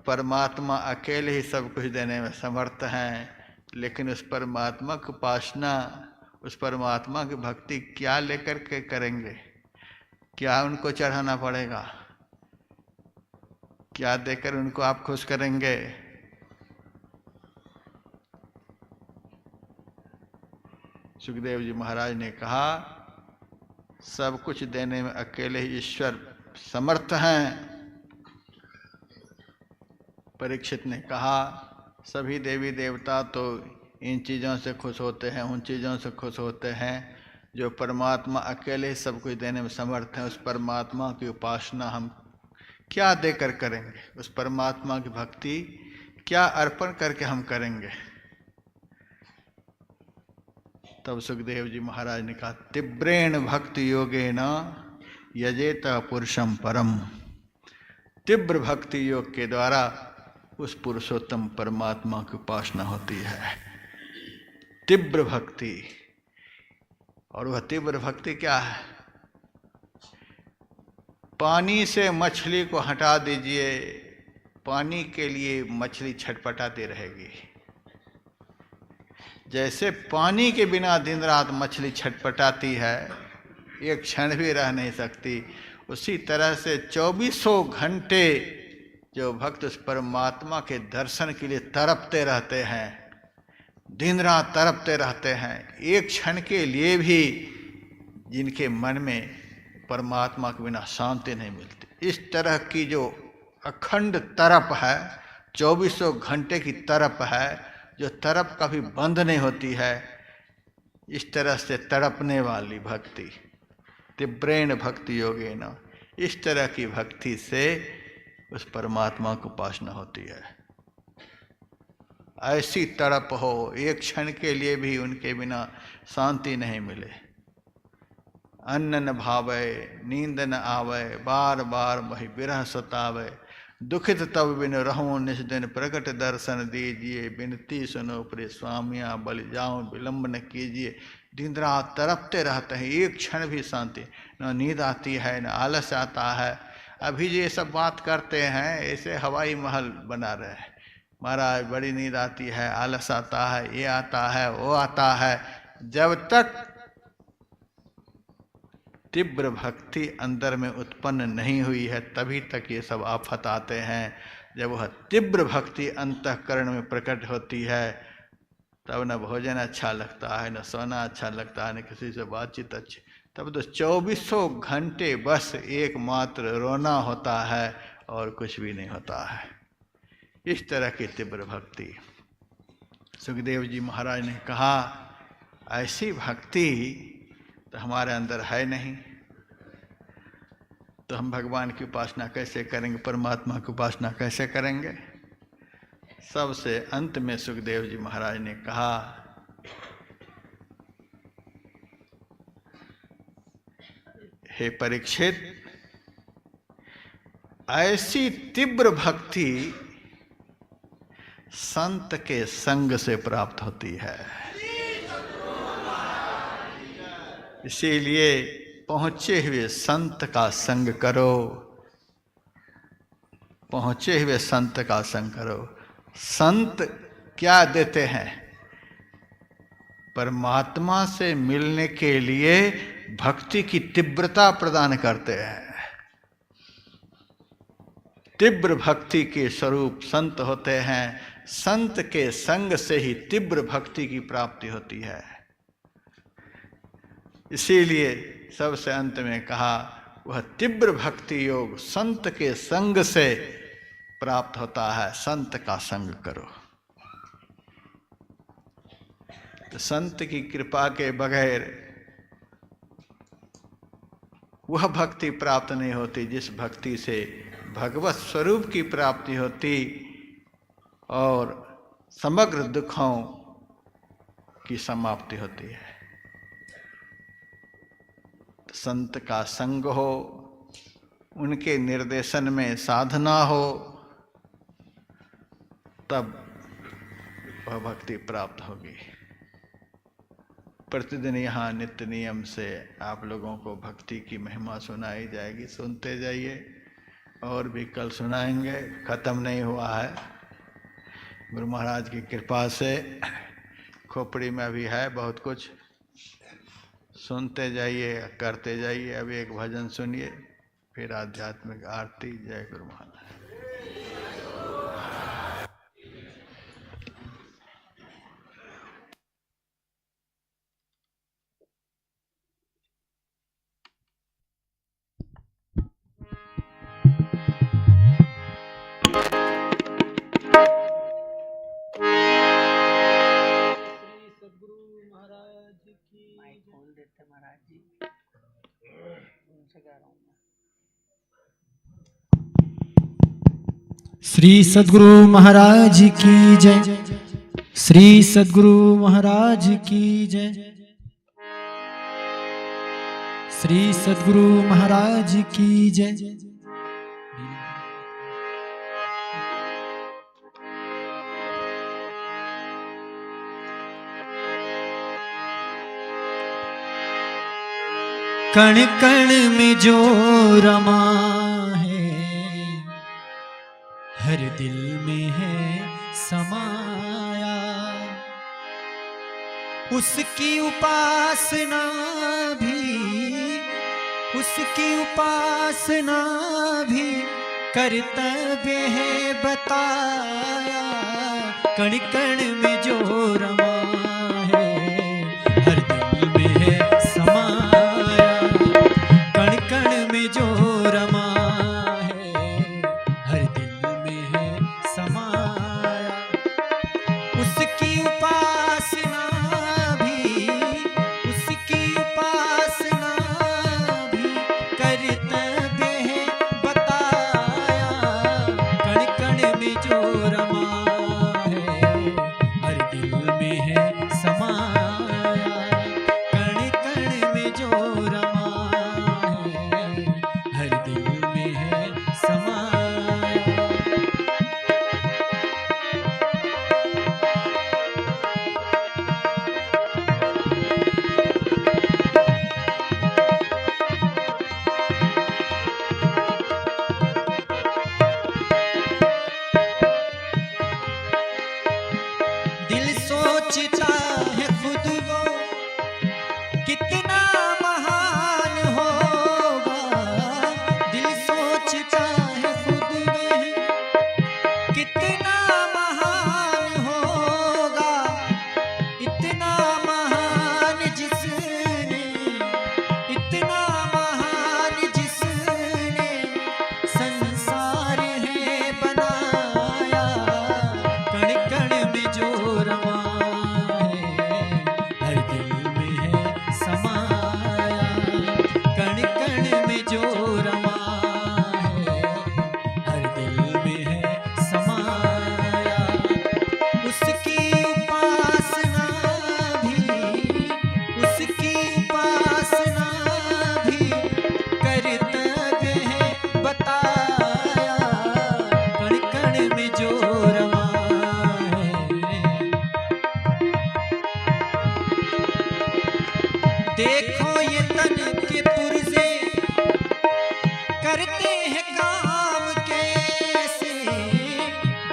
परमात्मा अकेले ही सब कुछ देने में समर्थ हैं, लेकिन उस परमात्मा की उपासना, उस परमात्मा की भक्ति क्या लेकर के करेंगे? क्या उनको चढ़ाना पड़ेगा? क्या देकर उनको आप खुश करेंगे? सुखदेव जी महाराज ने कहा, सब कुछ देने में अकेले ही ईश्वर समर्थ हैं। परीक्षित ने कहा, सभी देवी देवता तो इन चीज़ों से खुश होते हैं, उन चीज़ों से खुश होते हैं, जो परमात्मा अकेले ही सब कुछ देने में समर्थ हैं, उस परमात्मा की उपासना हम क्या देकर करेंगे? उस परमात्मा की भक्ति क्या अर्पण करके हम करेंगे? तब सुखदेव जी महाराज ने कहा, तीव्रेण भक्ति योगेन यजेत पुरुषम परम। तीव्र भक्ति योग के द्वारा उस पुरुषोत्तम परमात्मा की उपासना होती है। तीव्र भक्ति। और वह तीव्र भक्ति क्या है? पानी से मछली को हटा दीजिए, पानी के लिए मछली छटपटाती रहेगी। जैसे पानी के बिना दिन रात मछली छटपटाती है, एक क्षण भी रह नहीं सकती, उसी तरह से 2400 घंटे जो भक्त उस परमात्मा के दर्शन के लिए तड़पते रहते हैं, दिन रात तड़पते रहते हैं, एक क्षण के लिए भी जिनके मन में परमात्मा के बिना शांति नहीं मिलती। इस तरह की जो अखंड तड़प है, 2400 घंटे की तड़प है, जो तड़प कभी बंद नहीं होती है, इस तरह से तड़पने वाली भक्ति, तीव्रेण भक्ति योगेन, इस तरह की भक्ति से उस परमात्मा की उपासना होती है। ऐसी तड़प हो, एक क्षण के लिए भी उनके बिना शांति नहीं मिले, अन्न न भावे, नींद न आवे, बार बार वही विरह सतावे, दुखित तब बिन रहूं निस दिन, प्रकट दर्शन दीजिए, बिनती सुनो प्रिय स्वामिया, बलि जाऊं विलंब न कीजिए। दिन रात तड़पते रहते हैं, एक क्षण भी शांति, न नींद आती है, न आलस आता है। अभी ये सब बात करते हैं ऐसे हवाई महल बना रहे हैं, महाराज बड़ी नींद आती है, आलस आता है, ये आता है, वो आता है। जब तक तीव्र भक्ति अंदर में उत्पन्न नहीं हुई है, तभी तक ये सब आफत आते हैं। जब वह तीव्र भक्ति अंतःकरण में प्रकट होती है, तब न भोजन अच्छा लगता है, न सोना अच्छा लगता है, न किसी से बातचीत अच्छी। तब तो 2400 घंटे बस एकमात्र रोना होता है और कुछ भी नहीं होता है। इस तरह की तीव्र भक्ति। सुखदेव जी महाराज ने कहा, ऐसी भक्ति तो हमारे अंदर है नहीं। तो हम भगवान की उपासना कैसे करेंगे, परमात्मा की उपासना कैसे करेंगे? सबसे अंत में सुखदेव जी महाराज ने कहा, हे परीक्षित, ऐसी तीव्र भक्ति संत के संग से प्राप्त होती है। इसीलिए पहुंचे हुए संत का संग करो, पहुंचे हुए संत का संग करो। संत क्या देते हैं? परमात्मा से मिलने के लिए भक्ति की तीव्रता प्रदान करते हैं। तीव्र भक्ति के स्वरूप संत होते हैं। संत के संग से ही तीव्र भक्ति की प्राप्ति होती है। इसीलिए सबसे अंत में कहा, वह तीव्र भक्ति योग संत के संग से प्राप्त होता है। संत का संग करो। तो संत की कृपा के बगैर वह भक्ति प्राप्त नहीं होती जिस भक्ति से भगवत स्वरूप की प्राप्ति होती और समग्र दुखों की समाप्ति होती है। तो संत का संग हो, उनके निर्देशन में साधना हो, तब वह भक्ति प्राप्त होगी। प्रतिदिन यहाँ नित्य नियम से आप लोगों को भक्ति की महिमा सुनाई जाएगी। सुनते जाइए, और भी कल सुनाएंगे, ख़त्म नहीं हुआ है। गुरु महाराज की कृपा से खोपड़ी में भी है बहुत कुछ। सुनते जाइए, करते जाइए। अभी एक भजन सुनिए, फिर आध्यात्मिक आरती। जय गुरु महाराज। श्री सद्गुरु महाराज की जय। श्री सद्गुरु महाराज की जय। श्री सद्गुरु महाराज की जय। कण कण में जो रमा है, हर दिल में है समाया। उसकी उपासना भी, उसकी उपासना भी कर्तव्य है बताया। कण कण में जो रमा है, हर दिल में है समाया। कण कण में जो रमा है, हर दिल में है समाया। उसकी उपासना भी, उसकी उपासना भी कर्तव्य है बताया। कण कण में जो रमा है, हर दिल में है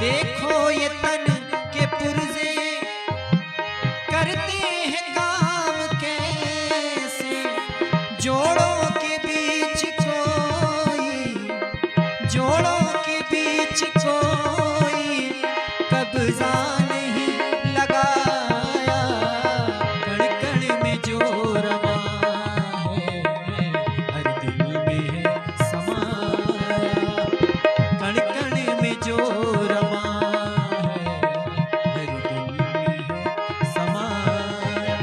देखो ये तन के पुर्जे करते हैं काम कैसे, जोड़ों के बीच कोई कब्जा नहीं लगाया, कण कण में जो रमा है हर दिल में है समाया, कण कण में जो रमा है हर दिल में है समाया।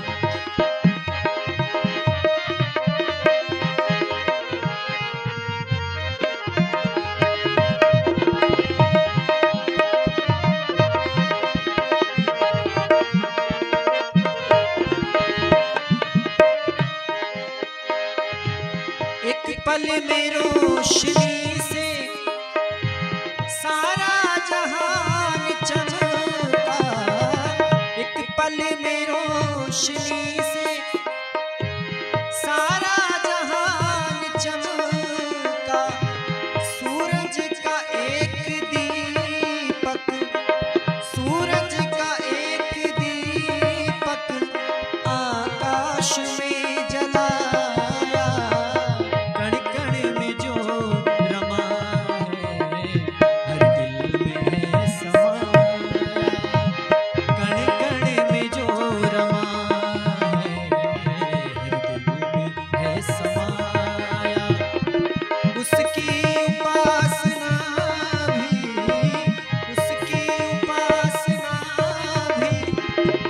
एक पल में रोशनी से सारा जहान चमका, एक पल में रोशनी से सारा जहान चमका, सूरज का एक दीपक, सूरज का एक दीपक आकाश में जलाया, कण कण में जो रमा है हर दिल में है समाया, कण कण में जो रमा है हर दिल में है समाया। उसकी उपासना भी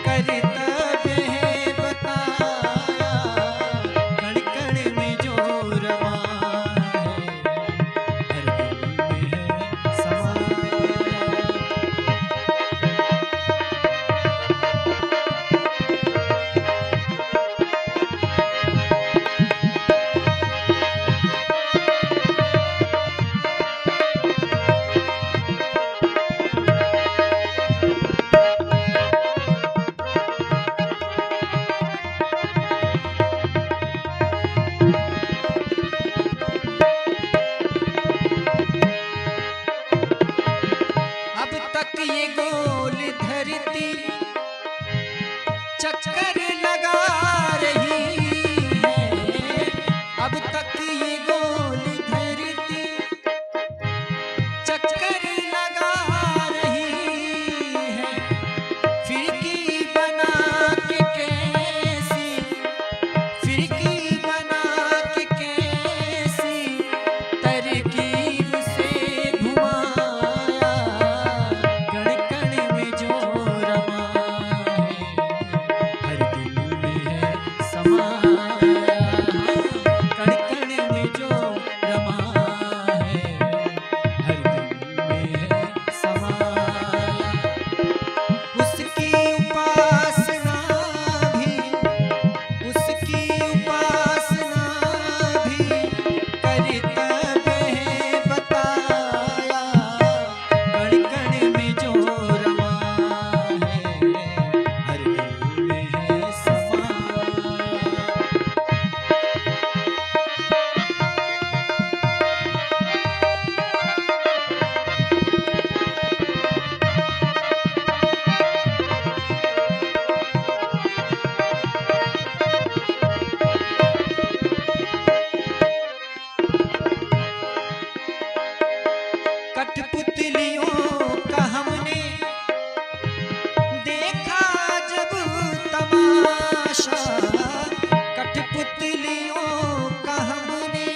कर्तव्य है बताया, कण कण में जो रमा है हर दिल में है समाया। अब तक ये गोल धरती चक्कर लगा रही है, अब तक ये गोल धरती चक्कर लगा रही है, फिरकी बना के कैसी, फिरकी बना के कैसी तरकीब से घुमाया, कण कण में जो रमा है हर दिल में है समाया, कण कण में जो रमा है हर दिल में है समाया। उसकी उपासना भी कर्तव्य है बताया, कण कण में जो रमा है हर दिल में है समाया। कठपुतलियों का हमने देखा जब तमाशा, कठपुतलियों का हमने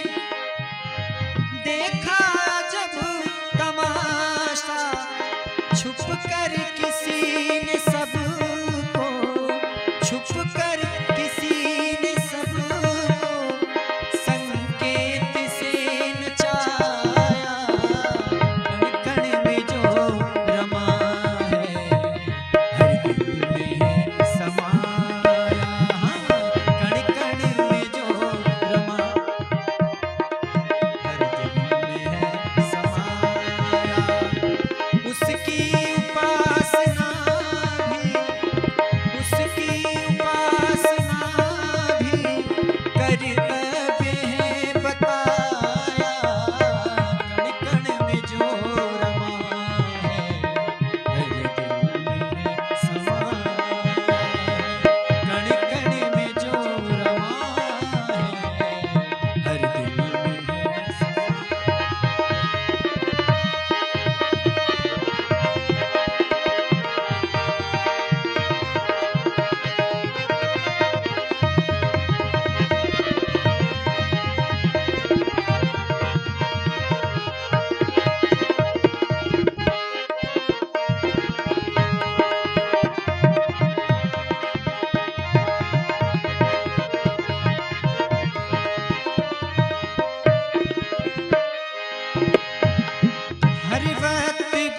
देखा जब तमाशा, छुप कर किसी ने सबको, छुप कर किसी ने सबको संकेत से नचाया, कण कण में जो रमा है हर दिल में है समाया,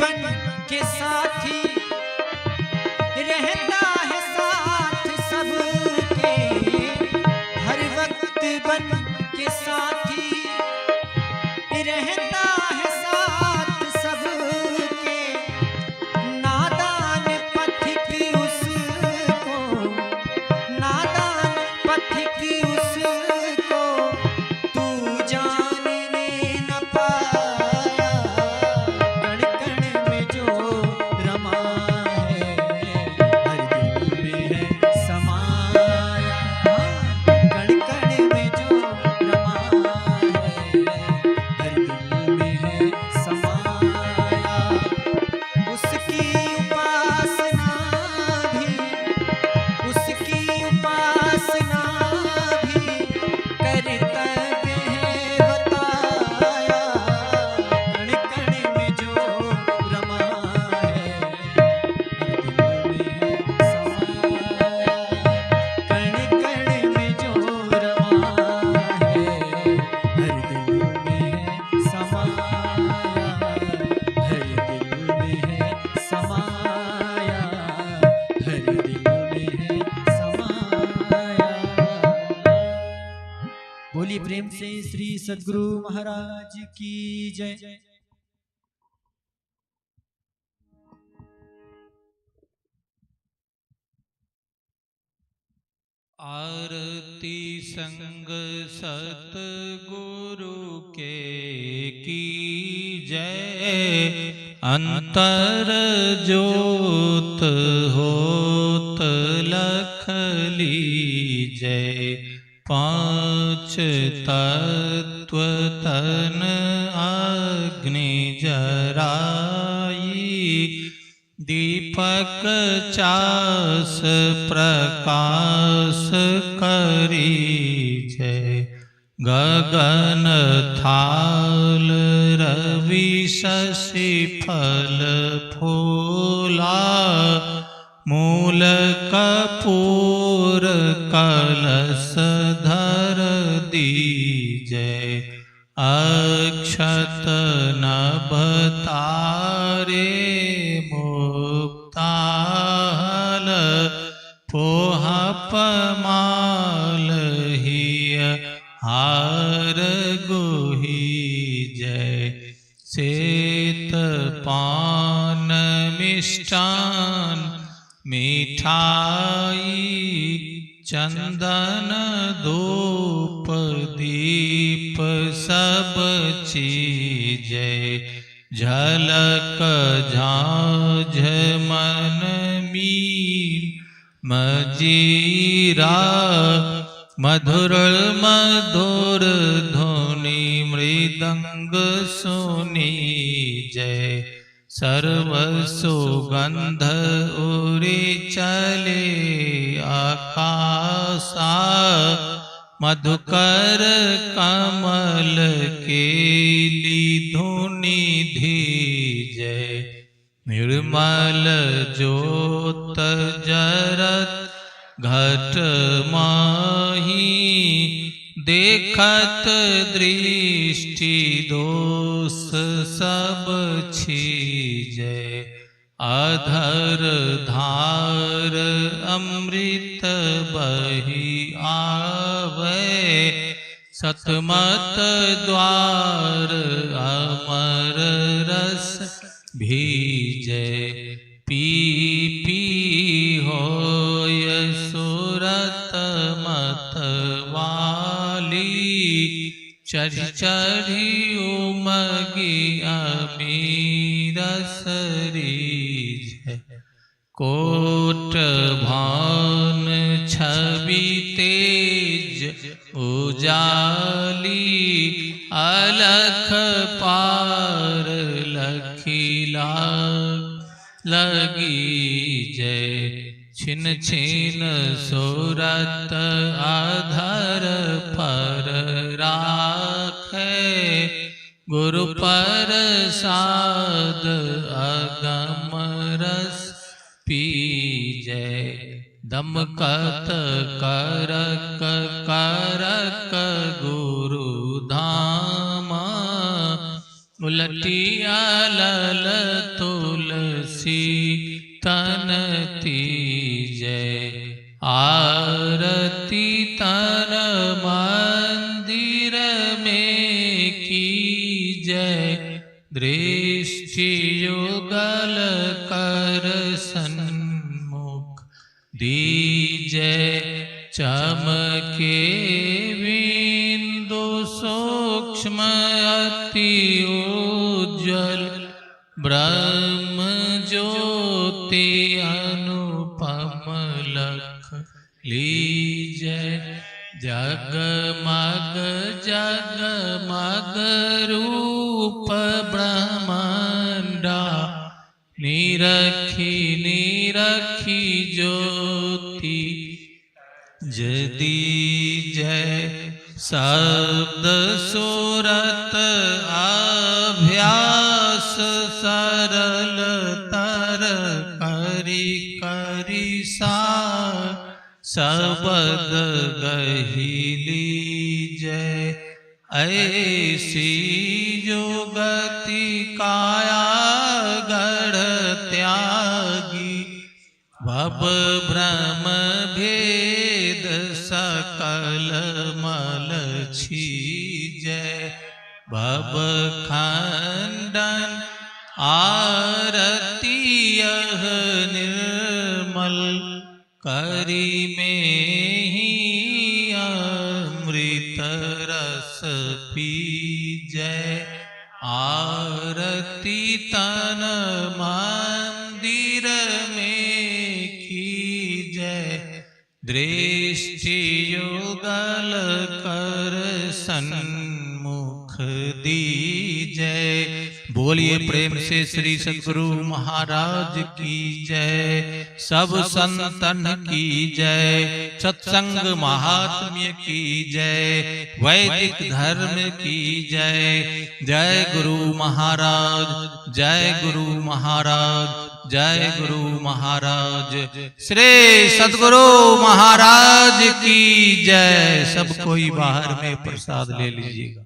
बन के साथी रहता है साथ सबके, हर वक्त बन के साथी रहता है साथ सबके। नादान पथिक उसको, नादान पथिक उसको तू जानने न पाया। कण कण में जो रमा है हर दिल में है समाया। कण कण में जो रमा है हर दिल में है समाया। उसकी उपासना भी, उसकी उपासना भी कर्तव्य है बताया। कण कण में जो रमा है हर दिल में है समाया। कण कण में जो रमा है हर दिल में है समाया। हर दिल में है समाया, हर दिल में है समाया। बोलिए प्रेम से श्री सद्गुरु महाराज की जय। आरती संग सतगुरु के की जय। अंतर जोत होत लख लीजय। पांच तत्व तन अग्नि जराई। दीपक चास प्रकाश करी जय। गगन थाल रवि शशि फल फूला। मूल कपूर कलश धर दीजय। अक्षत नभ तारे मुक्ताहल। पोहा पमाल हिय हार गुही जय। सेत पान मिष्टान मिठाई। चंदन धूप दीप सब चीजय। झलक झांझ मन मीन मजीरा। मधुर मधुर धुनि मृदंग सुनी जय। सर्व सुगंध उरि चले आकाशा। मधुकर कमल केली धुनि धीजय। निर्मल ज्योत जरत घट माही। देखत दृष्टि दोष सब छीजय। अधर धार अमृत बही आवे। सतमत द्वार अमर रस भीजय। पी पी होय सुरत मतवाली। चढ़ी चढ़ी उमगी अमीरस रीजय। कोट भान छवि तेज उजाली। अलख पार लखीला लगी जय। छिन छिन सुरत आधर पर राखे। गुरु प्रसाद अगम रस पीजय। दमकत करक करक गुरु धामा। उलटिया लल तो तन तीजय। आरती तन मंदिर में कीजय। दृष्टि युगल कर सन्मुख दीजय। चमके बिंदु सूक्ष्म अति उज्ज्वल ब्रह्म ज्योति अनुपम लख लीजय। जगमग जगमग रूप ब्रह्मांडा निरखी निरखी ज्योति जदी जय। शब्द सूरत अभ्यास सरल तर करी करी सा शब्द गहिली जय। ऐसी युगति काया गढ़ त्यागी भव भ्रम भेद सकल मल छीजय। भव खंडन आरती यह निर्मल करी में ही अमृत रस पीजय। आरती तन मंदिर में कीजय। दृष्टि युगल कर सन्मुख दीजय। बोलिए प्रेम से श्री सद्गुरु महाराज की जय। सब संतन की जय। सत्संग महात्म्य की जय। वैदिक धर्म की जय। जय गुरु महाराज, जय गुरु महाराज, जय गुरु महाराज। श्री सद्गुरु महाराज की जय। सब कोई बाहर में प्रसाद ले लीजिएगा।